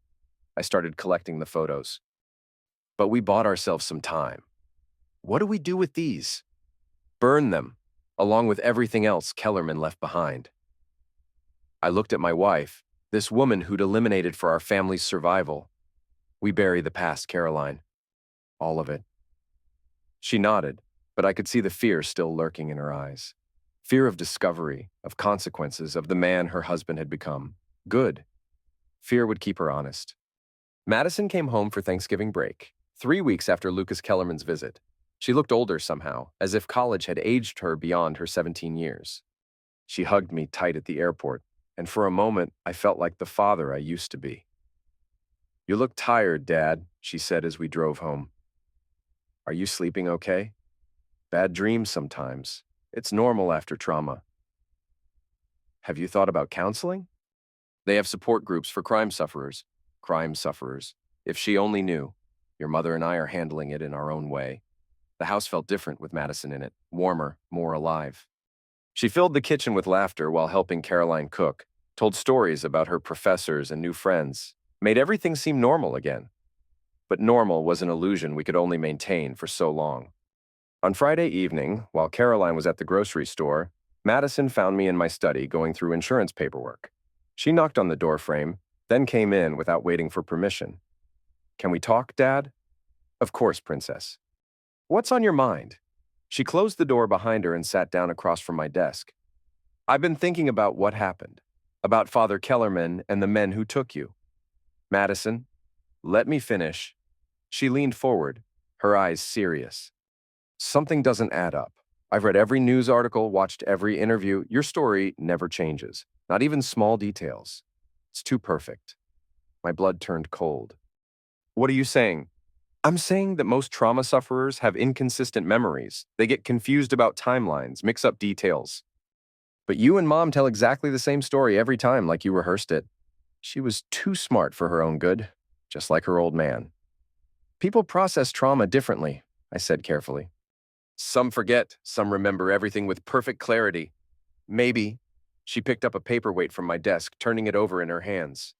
I started collecting the photos. But we bought ourselves some time. What do we do with these? Burn them, along with everything else Kellerman left behind. I looked at my wife, this woman who'd eliminated for our family's survival. We bury the past, Caroline. All of it. She nodded, but I could see the fear still lurking in her eyes. Fear of discovery, of consequences, of the man her husband had become. Good. Fear would keep her honest. Madison came home for Thanksgiving break, 3 weeks after Lucas Kellerman's visit. She looked older somehow, as if college had aged her beyond her 17 years. She hugged me tight at the airport, and for a moment, I felt like the father I used to be. You look tired, Dad, she said as we drove home. Are you sleeping okay? Bad dreams sometimes. It's normal after trauma. Have you thought about counseling? They have support groups for crime sufferers. Crime sufferers. If she only knew. Your mother and I are handling it in our own way. The house felt different with Madison in it, warmer, more alive. She filled the kitchen with laughter while helping Caroline cook, told stories about her professors and new friends, made everything seem normal again. But normal was an illusion we could only maintain for so long. On Friday evening, while Caroline was at the grocery store, Madison found me in my study going through insurance paperwork. She knocked on the doorframe, then came in without waiting for permission. Can we talk, Dad? Of course, Princess. What's on your mind? She closed the door behind her and sat down across from my desk. I've been thinking about what happened, about Father Kellerman and the men who took you. Madison, let me finish. She leaned forward, her eyes serious. Something doesn't add up. I've read every news article, watched every interview. Your story never changes, not even small details. It's too perfect. My blood turned cold. What are you saying? I'm saying that most trauma sufferers have inconsistent memories. They get confused about timelines, mix up details. But you and Mom tell exactly the same story every time, like you rehearsed it. She was too smart for her own good, just like her old man. People process trauma differently, I said carefully. Some forget, some remember everything with perfect clarity. Maybe. She picked up a paperweight from my desk, turning it over in her hands.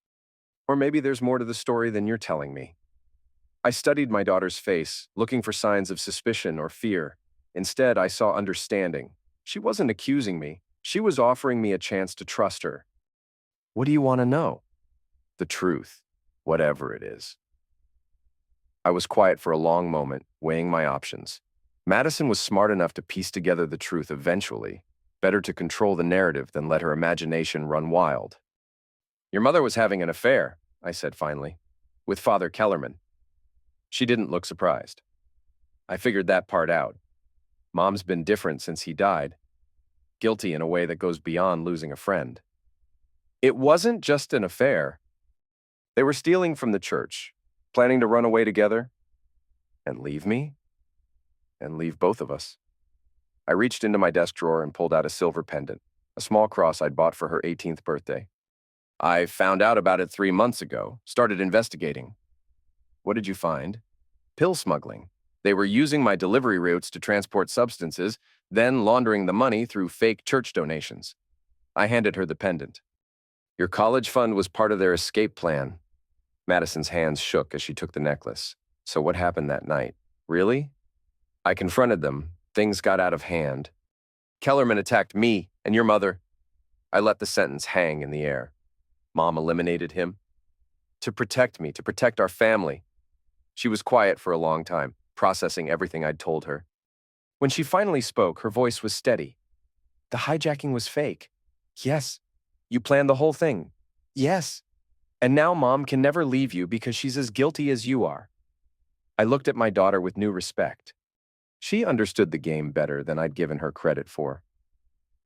Or maybe there's more to the story than you're telling me. I studied my daughter's face, looking for signs of suspicion or fear. Instead, I saw understanding. She wasn't accusing me. She was offering me a chance to trust her. What do you want to know? The truth, whatever it is. I was quiet for a long moment, weighing my options. Madison was smart enough to piece together the truth eventually. Better to control the narrative than let her imagination run wild. Your mother was having an affair, I said finally, with Father Kellerman. She didn't look surprised. I figured that part out. Mom's been different since he died. Guilty in a way that goes beyond losing a friend. It wasn't just an affair. They were stealing from the church, planning to run away together, and leave me, and leave both of us. I reached into my desk drawer and pulled out a silver pendant, a small cross I'd bought for her 18th birthday. I found out about it 3 months ago, started investigating. What did you find? Pill smuggling. They were using my delivery routes to transport substances, then laundering the money through fake church donations. I handed her the pendant. Your college fund was part of their escape plan. Madison's hands shook as she took the necklace. So what happened that night? Really? I confronted them. Things got out of hand. Kellerman attacked me and your mother. I let the sentence hang in the air. Mom eliminated him. To protect me, to protect our family. She was quiet for a long time, processing everything I'd told her. When she finally spoke, her voice was steady. The hijacking was fake. Yes. You planned the whole thing. Yes. And now Mom can never leave you because she's as guilty as you are. I looked at my daughter with new respect. She understood the game better than I'd given her credit for.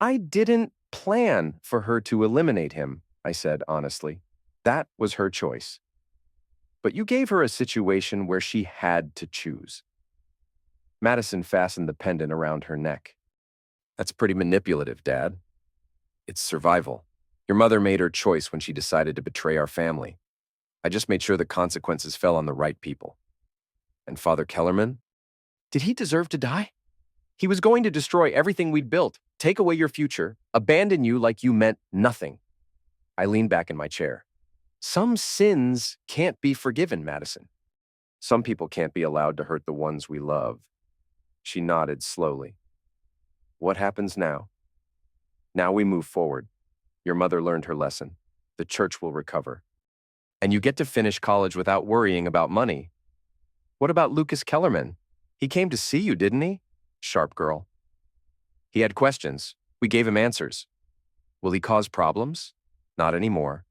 I didn't plan for her to eliminate him, I said honestly. That was her choice. But you gave her a situation where she had to choose. Madison fastened the pendant around her neck. That's pretty manipulative, Dad. It's survival. Your mother made her choice when she decided to betray our family. I just made sure the consequences fell on the right people. And Father Kellerman? Did he deserve to die? He was going to destroy everything we'd built, take away your future, abandon you like you meant nothing. I leaned back in my chair. Some sins can't be forgiven, Madison. Some people can't be allowed to hurt the ones we love. She nodded slowly. What happens now? Now we move forward. Your mother learned her lesson. The church will recover. And you get to finish college without worrying about money. What about Lucas Kellerman? He came to see you, didn't he? Sharp girl. He had questions. We gave him answers. Will he cause problems? Not anymore.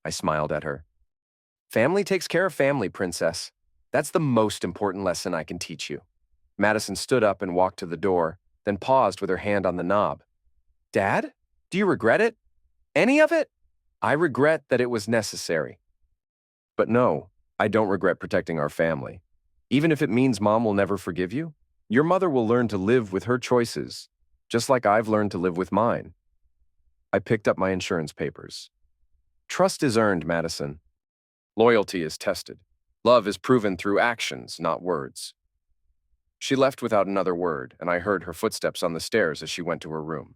I smiled at her. Family takes care of family, princess. That's the most important lesson I can teach you. Madison stood up and walked to the door, then paused with her hand on the knob. Dad, do you regret it? Any of it? I regret that it was necessary. But no, I don't regret protecting our family. Even if it means Mom will never forgive you, your mother will learn to live with her choices, just like I've learned to live with mine. I picked up my insurance papers. Trust is earned, Madison. Loyalty is tested. Love is proven through actions, not words. She left without another word, and I heard her footsteps on the stairs as she went to her room.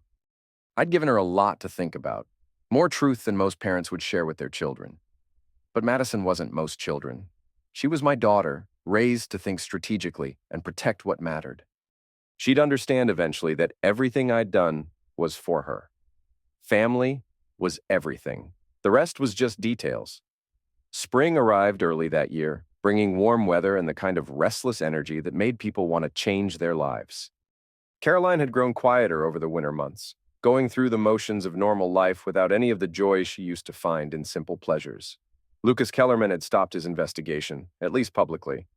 I'd given her a lot to think about, more truth than most parents would share with their children. But Madison wasn't most children. She was my daughter, raised to think strategically and protect what mattered. She'd understand eventually that everything I'd done was for her. Family was everything. The rest was just details. Spring arrived early that year, bringing warm weather and the kind of restless energy that made people want to change their lives. Caroline had grown quieter over the winter months, going through the motions of normal life without any of the joy she used to find in simple pleasures. Lucas Kellerman had stopped his investigation, at least publicly.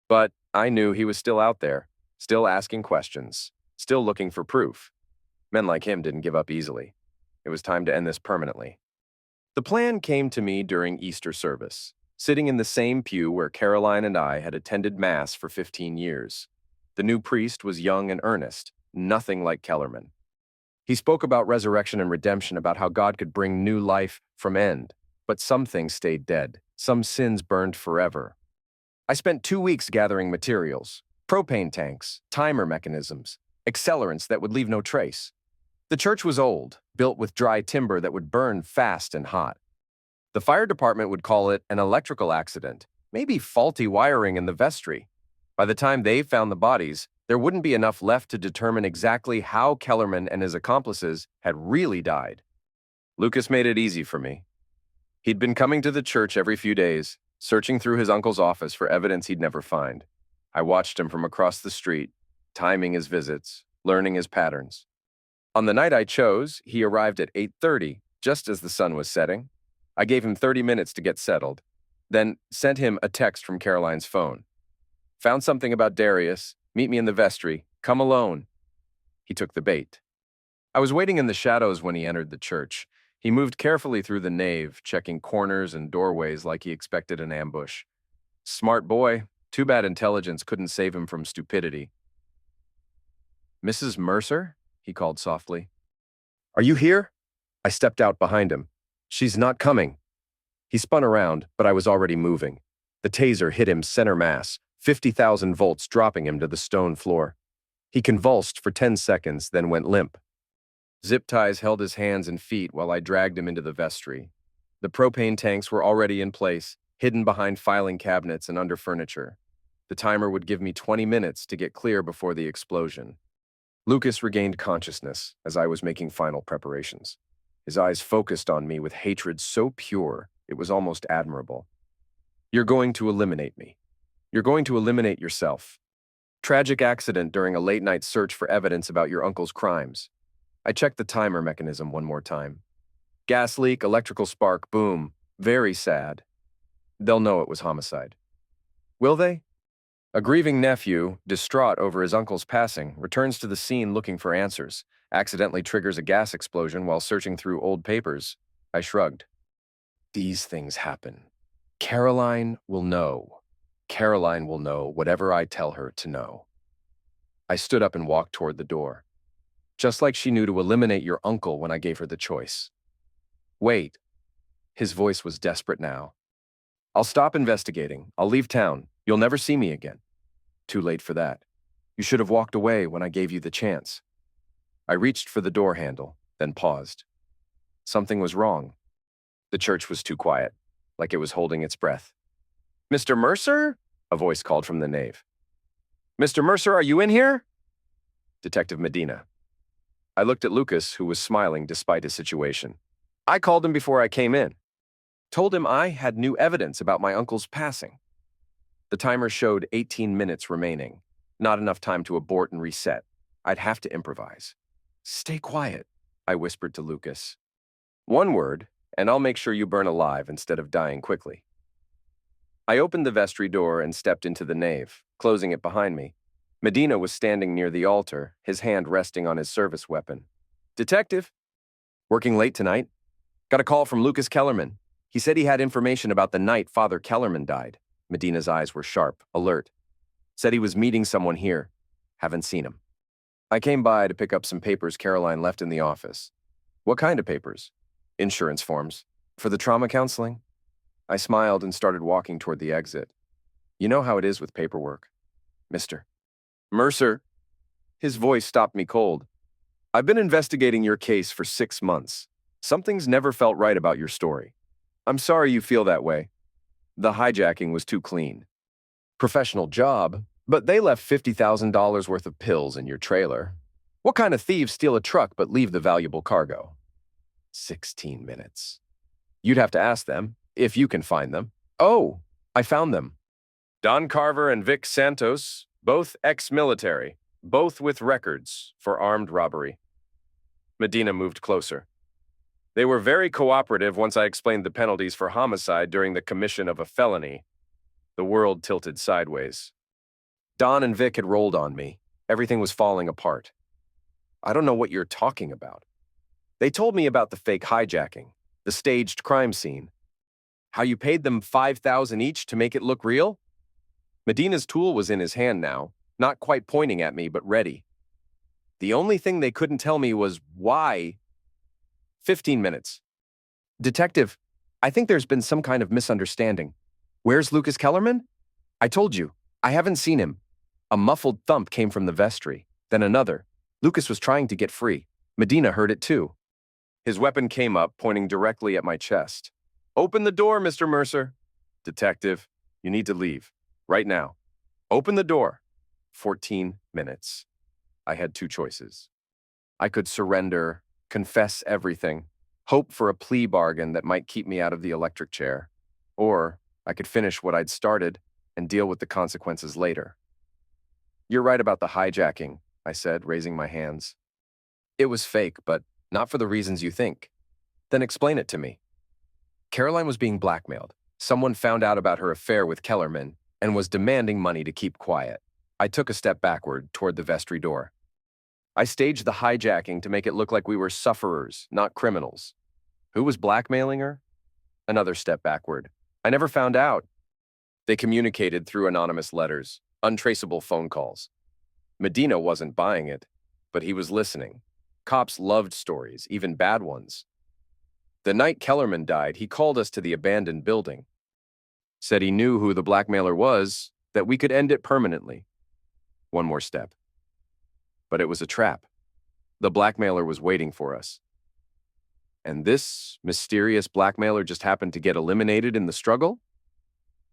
But I knew he was still out there, still asking questions, still looking for proof. Men like him didn't give up easily. It was time to end this permanently. The plan came to me during Easter service, sitting in the same pew where Caroline and I had attended Mass for 15 years. The new priest was young and earnest, nothing like Kellerman. He spoke about resurrection and redemption, about how God could bring new life from end. But some things stayed dead. Some sins burned forever. I spent 2 weeks gathering materials, propane tanks, timer mechanisms, accelerants that would leave no trace. The church was old, built with dry timber that would burn fast and hot. The fire department would call it an electrical accident, maybe faulty wiring in the vestry. By the time they found the bodies, there wouldn't be enough left to determine exactly how Kellerman and his accomplices had really died. Lucas made it easy for me. He'd been coming to the church every few days, searching through his uncle's office for evidence he'd never find. I watched him from across the street, timing his visits, learning his patterns. On the night I chose, he arrived at 8:30, just as the sun was setting. I gave him 30 minutes to get settled, then sent him a text from Caroline's phone. Found something about Darius, meet me in the vestry, come alone. He took the bait. I was waiting in the shadows when he entered the church. He moved carefully through the nave, checking corners and doorways like he expected an ambush. Smart boy, too bad intelligence couldn't save him from stupidity. "Mrs. Mercer?" he called softly. "Are you here?" I stepped out behind him. "She's not coming." He spun around, but I was already moving. The taser hit him center mass, 50,000 volts dropping him to the stone floor. He convulsed for 10 seconds, then went limp. Zip ties held his hands and feet while I dragged him into the vestry. The propane tanks were already in place, hidden behind filing cabinets and under furniture. The timer would give me 20 minutes to get clear before the explosion. Lucas regained consciousness as I was making final preparations. His eyes focused on me with hatred so pure, it was almost admirable. "You're going to eliminate me. You're going to eliminate yourself. Tragic accident during a late-night search for evidence about your uncle's crimes." I checked the timer mechanism one more time. Gas leak, electrical spark, boom. Very sad. They'll know it was homicide. Will they? A grieving nephew, distraught over his uncle's passing, returns to the scene looking for answers, accidentally triggers a gas explosion while searching through old papers. I shrugged. These things happen. Caroline will know. Caroline will know whatever I tell her to know. I stood up and walked toward the door. Just like she knew to eliminate your uncle when I gave her the choice. Wait. His voice was desperate now. "I'll stop investigating. I'll leave town. You'll never see me again." Too late for that. You should have walked away when I gave you the chance. I reached for the door handle, then paused. Something was wrong. The church was too quiet, like it was holding its breath. "Mr. Mercer?" a voice called from the nave. "Mr. Mercer, are you in here?" Detective Medina. I looked at Lucas, who was smiling despite his situation. I called him before I came in. Told him I had new evidence about my uncle's passing. The timer showed 18 minutes remaining. Not enough time to abort and reset. I'd have to improvise. "Stay quiet," I whispered to Lucas. "One word, and I'll make sure you burn alive instead of dying quickly." I opened the vestry door and stepped into the nave, closing it behind me. Medina was standing near the altar, his hand resting on his service weapon. "Detective? Working late tonight? Got a call from Lucas Kellerman. He said he had information about the night Father Kellerman died." Medina's eyes were sharp, alert. "Said he was meeting someone here. Haven't seen him." I came by to pick up some papers Caroline left in the office. "What kind of papers?" "Insurance forms. For the trauma counseling?" I smiled and started walking toward the exit. "You know how it is with paperwork, Mr. Mercer." His voice stopped me cold. "I've been investigating your case for 6 months. Something's never felt right about your story. I'm sorry you feel that way. The hijacking was too clean. Professional job, but they left $50,000 worth of pills in your trailer. What kind of thieves steal a truck but leave the valuable cargo?" 16 minutes. You'd have to ask them, if you can find them. "Oh, I found them. Don Carver and Vic Santos, both ex-military, both with records for armed robbery." Medina moved closer. "They were very cooperative once I explained the penalties for homicide during the commission of a felony." The world tilted sideways. Don and Vic had rolled on me. Everything was falling apart. "I don't know what you're talking about." They told me about the fake hijacking, the staged crime scene. How you paid them $5,000 each to make it look real? Medina's tool was in his hand now, not quite pointing at me, but ready. The only thing they couldn't tell me was why. 15 minutes. Detective, I think there's been some kind of misunderstanding. Where's Lucas Kellerman? I told you, I haven't seen him. A muffled thump came from the vestry, then another. Lucas was trying to get free. Medina heard it too. His weapon came up, pointing directly at my chest. Open the door, Mr. Mercer. Detective, you need to leave. Right now. Open the door. 14 minutes. I had two choices. I could surrender, confess everything, hope for a plea bargain that might keep me out of the electric chair, or I could finish what I'd started and deal with the consequences later. You're right about the hijacking, I said, raising my hands. It was fake, but not for the reasons you think. Then explain it to me. Caroline was being blackmailed. Someone found out about her affair with Kellerman and was demanding money to keep quiet. I took a step backward toward the vestry door. I staged the hijacking to make it look like we were sufferers, not criminals. Who was blackmailing her? Another step backward. I never found out. They communicated through anonymous letters, untraceable phone calls. Medina wasn't buying it, but he was listening. Cops loved stories, even bad ones. The night Kellerman died, he called us to the abandoned building. Said he knew who the blackmailer was, that we could end it permanently. One more step. But it was a trap. The blackmailer was waiting for us. And this mysterious blackmailer just happened to get eliminated in the struggle?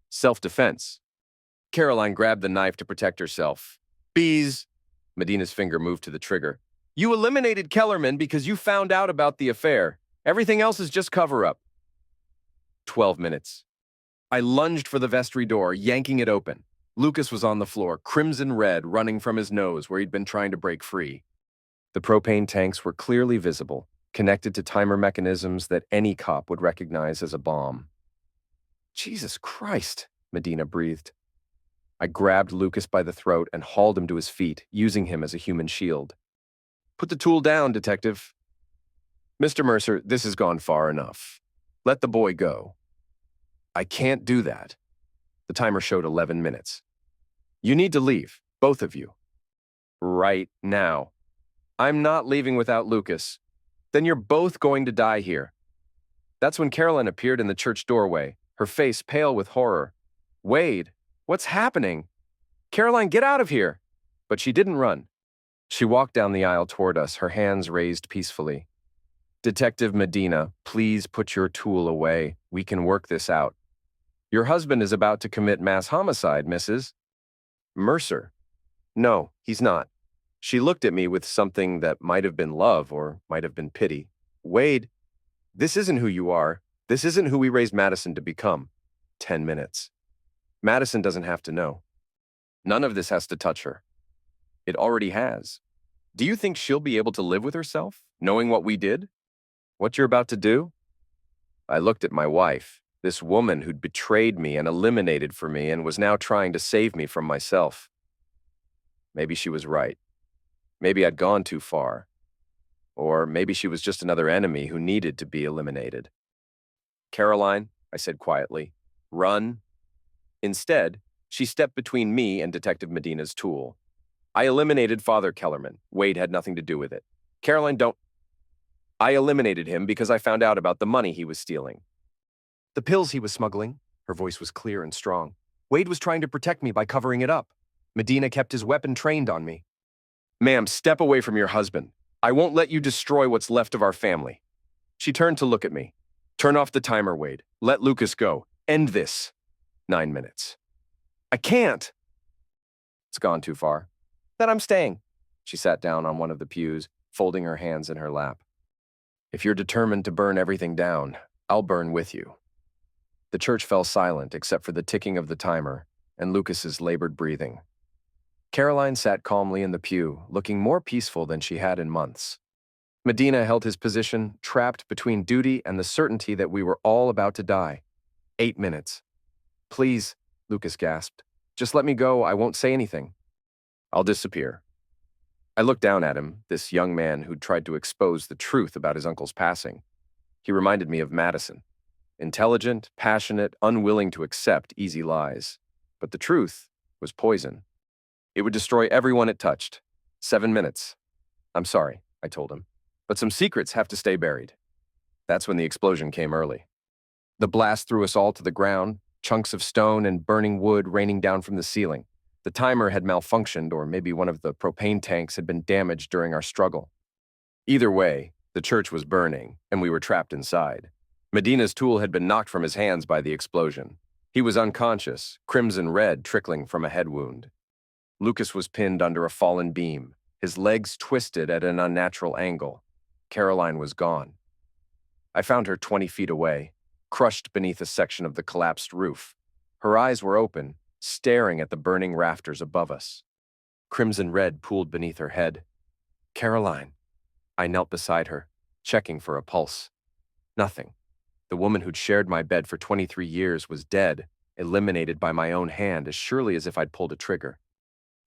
Self-defense. Caroline grabbed the knife to protect herself. Bees! Medina's finger moved to the trigger. You eliminated Kellerman because you found out about the affair. Everything else is just cover-up. 12 minutes. I lunged for the vestry door, yanking it open. Lucas was on the floor, crimson red, running from his nose where he'd been trying to break free. The propane tanks were clearly visible, connected to timer mechanisms that any cop would recognize as a bomb. Jesus Christ, Medina breathed. I grabbed Lucas by the throat and hauled him to his feet, using him as a human shield. Put the tool down, Detective. Mr. Mercer, this has gone far enough. Let the boy go. I can't do that. The timer showed 11 minutes. You need to leave, both of you. Right now. I'm not leaving without Lucas. Then you're both going to die here. That's when Caroline appeared in the church doorway, her face pale with horror. Wade, what's happening? Caroline, get out of here! But she didn't run. She walked down the aisle toward us, her hands raised peacefully. Detective Medina, please put your tool away. We can work this out. Your husband is about to commit mass homicide, Mrs. Mercer. No, he's not. She looked at me with something that might have been love or might have been pity. Wade, this isn't who you are. This isn't who we raised Madison to become. 10 minutes. Madison doesn't have to know. None of this has to touch her. It already has. Do you think she'll be able to live with herself, knowing what we did? What you're about to do? I looked at my wife, this woman who'd betrayed me and eliminated for me and was now trying to save me from myself. Maybe she was right. Maybe I'd gone too far. Or maybe she was just another enemy who needed to be eliminated. Caroline, I said quietly, run. Instead, she stepped between me and Detective Medina's tool. I eliminated Father Kellerman. Wade had nothing to do with it. Caroline, don't. I eliminated him because I found out about the money he was stealing. The pills he was smuggling. Her voice was clear and strong. Wade was trying to protect me by covering it up. Medina kept his weapon trained on me. Ma'am, step away from your husband. I won't let you destroy what's left of our family. She turned to look at me. Turn off the timer, Wade. Let Lucas go. End this. 9 minutes. I can't. It's gone too far. Then I'm staying. She sat down on one of the pews, folding her hands in her lap. If you're determined to burn everything down, I'll burn with you. The church fell silent except for the ticking of the timer and Lucas's labored breathing. Caroline sat calmly in the pew, looking more peaceful than she had in months. Medina held his position, trapped between duty and the certainty that we were all about to die. 8 minutes. Please, Lucas gasped. Just let me go. I won't say anything. I'll disappear. I looked down at him, this young man who'd tried to expose the truth about his uncle's passing. He reminded me of Madison. Intelligent, passionate, unwilling to accept easy lies. But the truth was poison. It would destroy everyone it touched. 7 minutes. I'm sorry, I told him, but some secrets have to stay buried. That's when the explosion came early. The blast threw us all to the ground, chunks of stone and burning wood raining down from the ceiling. The timer had malfunctioned, or maybe one of the propane tanks had been damaged during our struggle. Either way, the church was burning, and we were trapped inside. Medina's tool had been knocked from his hands by the explosion. He was unconscious, crimson red trickling from a head wound. Lucas was pinned under a fallen beam, his legs twisted at an unnatural angle. Caroline was gone. I found her 20 feet away, crushed beneath a section of the collapsed roof. Her eyes were open, staring at the burning rafters above us. Crimson red pooled beneath her head. Caroline. I knelt beside her, checking for a pulse. Nothing. The woman who'd shared my bed for 23 years was dead, eliminated by my own hand as surely as if I'd pulled a trigger.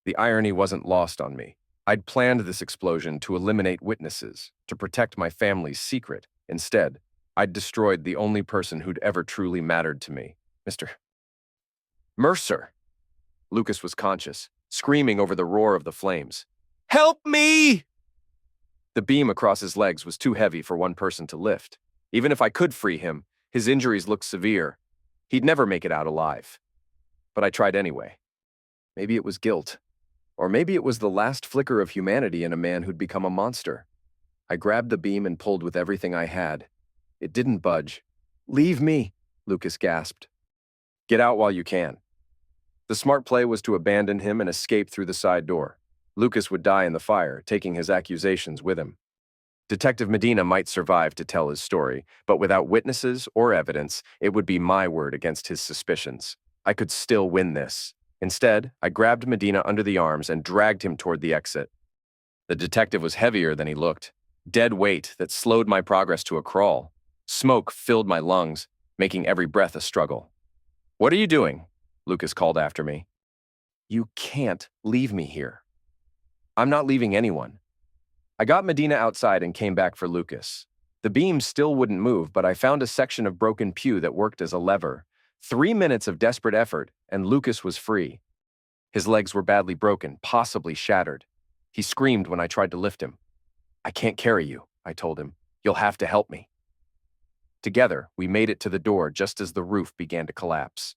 The irony wasn't lost on me. I'd planned this explosion to eliminate witnesses, to protect my family's secret. Instead, I'd destroyed the only person who'd ever truly mattered to me, Mr. Mercer. Lucas was conscious, screaming over the roar of the flames. Help me! The beam across his legs was too heavy for one person to lift. Even if I could free him, his injuries looked severe. He'd never make it out alive. But I tried anyway. Maybe it was guilt. Or maybe it was the last flicker of humanity in a man who'd become a monster. I grabbed the beam and pulled with everything I had. It didn't budge. Leave me, Lucas gasped. Get out while you can. The smart play was to abandon him and escape through the side door. Lucas would die in the fire, taking his accusations with him. Detective Medina might survive to tell his story, but without witnesses or evidence, it would be my word against his suspicions. I could still win this. Instead, I grabbed Medina under the arms and dragged him toward the exit. The detective was heavier than he looked. Dead weight that slowed my progress to a crawl. Smoke filled my lungs, making every breath a struggle. What are you doing? Lucas called after me. You can't leave me here. I'm not leaving anyone. I got Medina outside and came back for Lucas. The beam still wouldn't move, but I found a section of broken pew that worked as a lever. 3 minutes of desperate effort, and Lucas was free. His legs were badly broken, possibly shattered. He screamed when I tried to lift him. I can't carry you, I told him. You'll have to help me. Together, we made it to the door just as the roof began to collapse.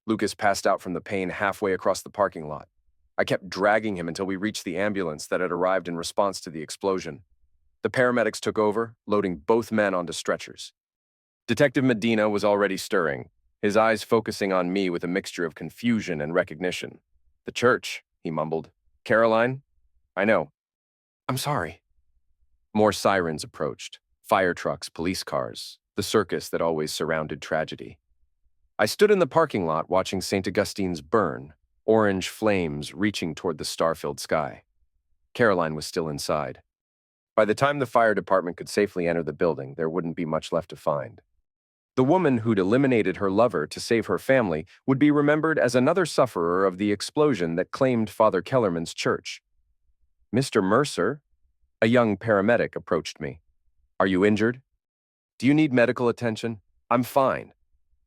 Lucas passed out from the pain halfway across the parking lot. I kept dragging him until we reached the ambulance that had arrived in response to the explosion. The paramedics took over, loading both men onto stretchers. Detective Medina was already stirring, his eyes focusing on me with a mixture of confusion and recognition. The church, he mumbled. Caroline? I know. I'm sorry. More sirens approached. Fire trucks, police cars, the circus that always surrounded tragedy. I stood in the parking lot watching St. Augustine's burn, orange flames reaching toward the star-filled sky. Caroline was still inside. By the time the fire department could safely enter the building, there wouldn't be much left to find. The woman who'd eliminated her lover to save her family would be remembered as another sufferer of the explosion that claimed Father Kellerman's church. Mr. Mercer, a young paramedic, approached me. Are you injured? Do you need medical attention? I'm fine.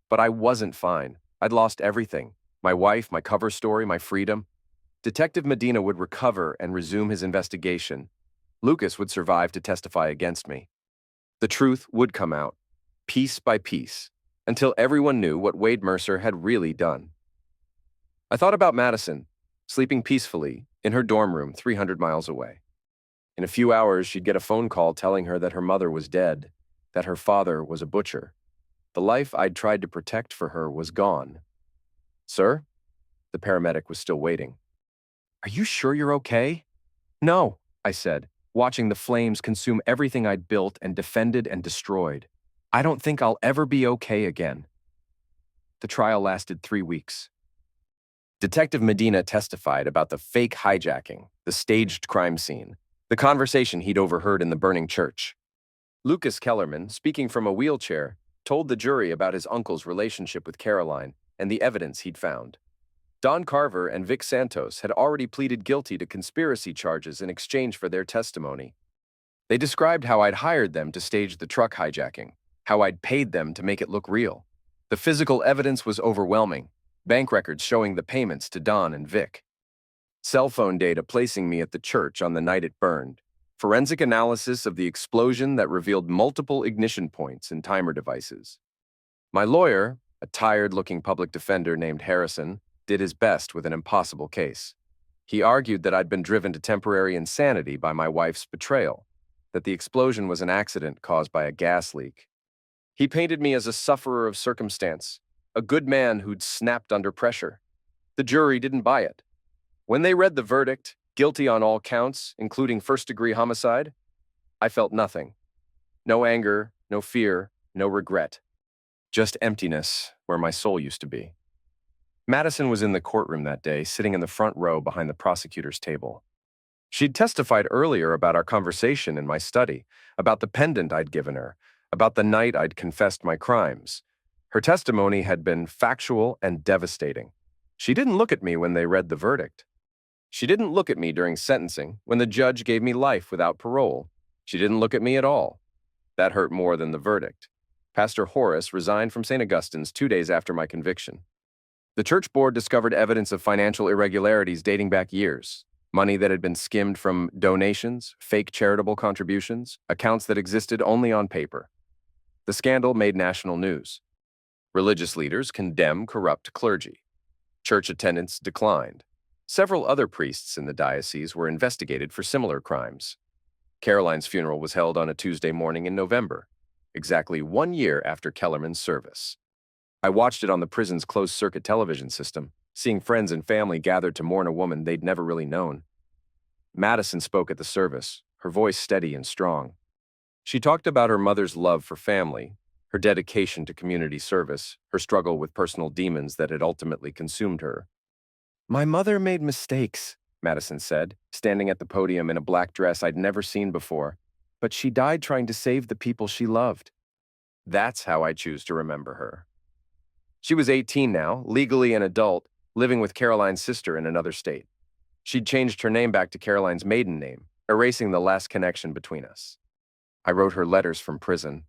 But I wasn't fine. I'd lost everything. My wife, my cover story, my freedom. Detective Medina would recover and resume his investigation. Lucas would survive to testify against me. The truth would come out, piece by piece, until everyone knew what Wade Mercer had really done. I thought about Madison, sleeping peacefully in her dorm room 300 miles away. In a few hours, she'd get a phone call telling her that her mother was dead, that her father was a butcher. The life I'd tried to protect for her was gone. Sir? The paramedic was still waiting. Are you sure you're okay? No, I said, watching the flames consume everything I'd built and defended and destroyed. I don't think I'll ever be okay again. The trial lasted 3 weeks. Detective Medina testified about the fake hijacking, the staged crime scene, the conversation he'd overheard in the burning church. Lucas Kellerman, speaking from a wheelchair, told the jury about his uncle's relationship with Caroline and the evidence he'd found. Don Carver and Vic Santos had already pleaded guilty to conspiracy charges in exchange for their testimony. They described how I'd hired them to stage the truck hijacking, how I'd paid them to make it look real. The physical evidence was overwhelming, bank records showing the payments to Don and Vic. Cell phone data placing me at the church on the night it burned. Forensic analysis of the explosion that revealed multiple ignition points in timer devices. My lawyer, a tired-looking public defender named Harrison, did his best with an impossible case. He argued that I'd been driven to temporary insanity by my wife's betrayal, that the explosion was an accident caused by a gas leak. He painted me as a sufferer of circumstance, a good man who'd snapped under pressure. The jury didn't buy it. When they read the verdict, guilty on all counts, including first-degree homicide, I felt nothing. No anger, no fear, no regret. Just emptiness where my soul used to be. Madison was in the courtroom that day, sitting in the front row behind the prosecutor's table. She'd testified earlier about our conversation in my study, about the pendant I'd given her, about the night I'd confessed my crimes. Her testimony had been factual and devastating. She didn't look at me when they read the verdict. She didn't look at me during sentencing, when the judge gave me life without parole. She didn't look at me at all. That hurt more than the verdict. Pastor Horace resigned from St. Augustine's 2 days after my conviction. The church board discovered evidence of financial irregularities dating back years. Money that had been skimmed from donations, fake charitable contributions, accounts that existed only on paper. The scandal made national news. Religious leaders condemned corrupt clergy. Church attendance declined. Several other priests in the diocese were investigated for similar crimes. Caroline's funeral was held on a Tuesday morning in November, exactly 1 year after Kellerman's service. I watched it on the prison's closed-circuit television system, seeing friends and family gathered to mourn a woman they'd never really known. Madison spoke at the service, her voice steady and strong. She talked about her mother's love for family, her dedication to community service, her struggle with personal demons that had ultimately consumed her. "My mother made mistakes," Madison said, standing at the podium in a black dress I'd never seen before, "but she died trying to save the people she loved." That's how I choose to remember her. She was 18 now, legally an adult, living with Caroline's sister in another state. She'd changed her name back to Caroline's maiden name, erasing the last connection between us. I wrote her letters from prison.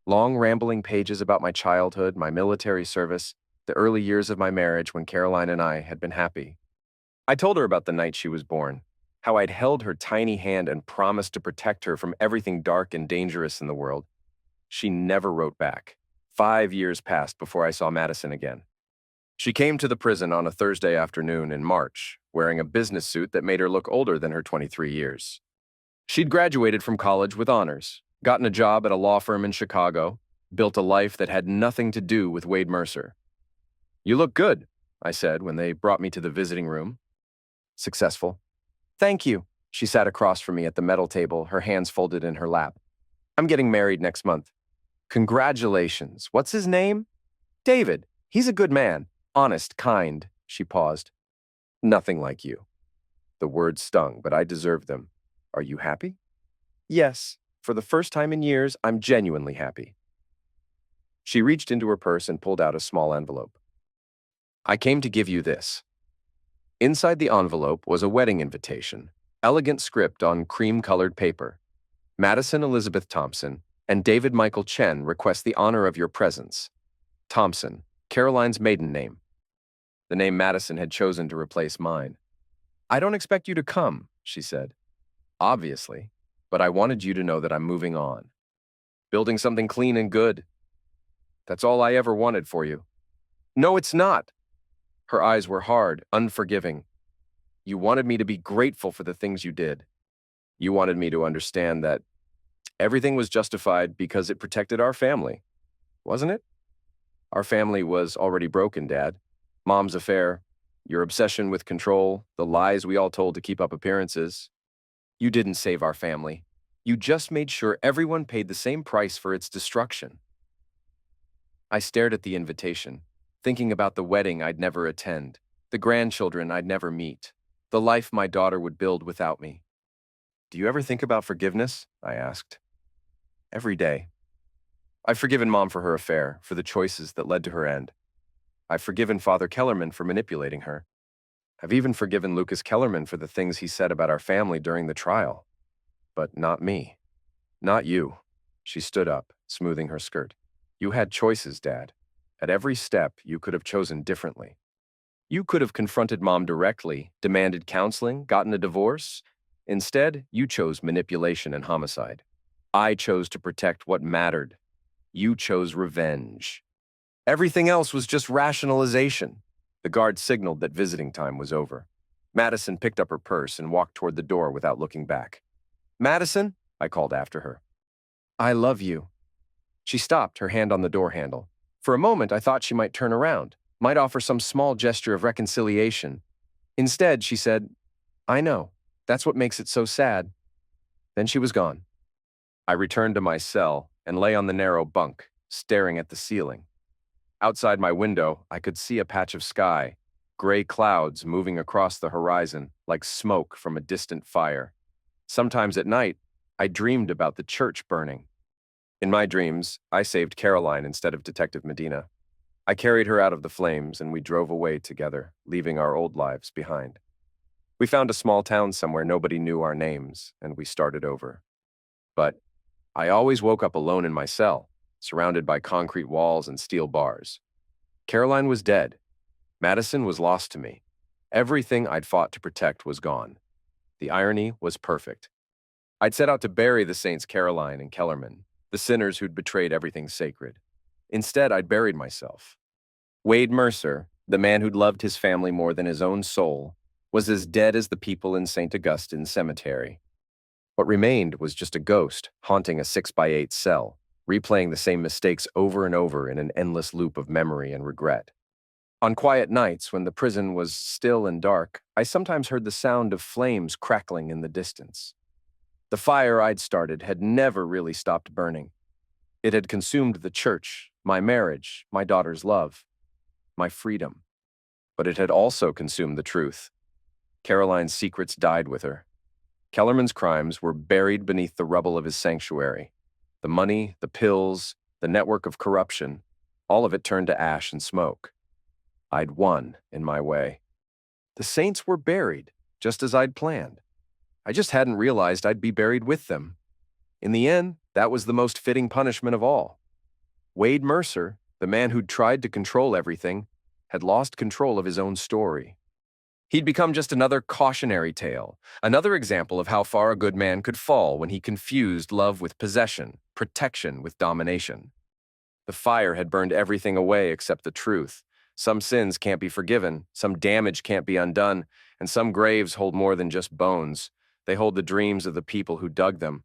Long, rambling pages about my childhood, my military service, the early years of my marriage when Caroline and I had been happy. I told her about the night she was born, how I'd held her tiny hand and promised to protect her from everything dark and dangerous in the world. She never wrote back. 5 years passed before I saw Madison again. She came to the prison on a Thursday afternoon in March, wearing a business suit that made her look older than her 23 years. She'd graduated from college with honors, gotten a job at a law firm in Chicago, built a life that had nothing to do with Wade Mercer. "You look good," I said when they brought me to the visiting room. "Successful." "Thank you." She sat across from me at the metal table, her hands folded in her lap. "I'm getting married next month." "Congratulations. What's his name?" "David. He's a good man. Honest, kind." She paused. "Nothing like you." The words stung, but I deserved them. "Are you happy?" "Yes. For the first time in years, I'm genuinely happy." She reached into her purse and pulled out a small envelope. "I came to give you this." Inside the envelope was a wedding invitation, elegant script on cream-colored paper. "Madison Elizabeth Thompson and David Michael Chen request the honor of your presence." Thompson, Caroline's maiden name. The name Madison had chosen to replace mine. "I don't expect you to come," she said. "Obviously, but I wanted you to know that I'm moving on. Building something clean and good. That's all I ever wanted for you." "No, it's not." Her eyes were hard, unforgiving. "You wanted me to be grateful for the things you did. You wanted me to understand that everything was justified because it protected our family, wasn't it? Our family was already broken, Dad. Mom's affair, your obsession with control, the lies we all told to keep up appearances. You didn't save our family. You just made sure everyone paid the same price for its destruction." I stared at the invitation, thinking about the wedding I'd never attend, the grandchildren I'd never meet, the life my daughter would build without me. "Do you ever think about forgiveness?" I asked. "Every day. I've forgiven Mom for her affair, for the choices that led to her end. I've forgiven Father Kellerman for manipulating her. I've even forgiven Lucas Kellerman for the things he said about our family during the trial. But not me. Not you." She stood up, smoothing her skirt. "You had choices, Dad. At every step, you could have chosen differently. You could have confronted Mom directly, demanded counseling, gotten a divorce. Instead, you chose manipulation and homicide. I chose to protect what mattered. You chose revenge. Everything else was just rationalization. The guard signaled that visiting time was over. Madison picked up her purse and walked toward the door without looking back. "Madison," I called after her. "I love you." She stopped, her hand on the door handle. For a moment, I thought she might turn around, might offer some small gesture of reconciliation. Instead, she said, "I know. That's what makes it so sad." Then she was gone. I returned to my cell and lay on the narrow bunk, staring at the ceiling. Outside my window, I could see a patch of sky, gray clouds moving across the horizon like smoke from a distant fire. Sometimes at night, I dreamed about the church burning. In my dreams, I saved Caroline instead of Detective Medina. I carried her out of the flames and we drove away together, leaving our old lives behind. We found a small town somewhere nobody knew our names, and we started over. But I always woke up alone in my cell, surrounded by concrete walls and steel bars. Caroline was dead. Madison was lost to me. Everything I'd fought to protect was gone. The irony was perfect. I'd set out to bury the saints Caroline and Kellerman, the sinners who'd betrayed everything sacred. Instead, I'd buried myself. Wade Mercer, the man who'd loved his family more than his own soul, was as dead as the people in St. Augustine's cemetery. What remained was just a ghost haunting a 6x8 cell, replaying the same mistakes over and over in an endless loop of memory and regret. On quiet nights, when the prison was still and dark, I sometimes heard the sound of flames crackling in the distance. The fire I'd started had never really stopped burning. It had consumed the church, my marriage, my daughter's love, my freedom. But it had also consumed the truth. Caroline's secrets died with her. Kellerman's crimes were buried beneath the rubble of his sanctuary. The money, the pills, the network of corruption, all of it turned to ash and smoke. I'd won in my way. The saints were buried, just as I'd planned. I just hadn't realized I'd be buried with them. In the end, that was the most fitting punishment of all. Wade Mercer, the man who'd tried to control everything, had lost control of his own story. He'd become just another cautionary tale, another example of how far a good man could fall when he confused love with possession, protection with domination. The fire had burned everything away except the truth. Some sins can't be forgiven, some damage can't be undone, and some graves hold more than just bones. They hold the dreams of the people who dug them.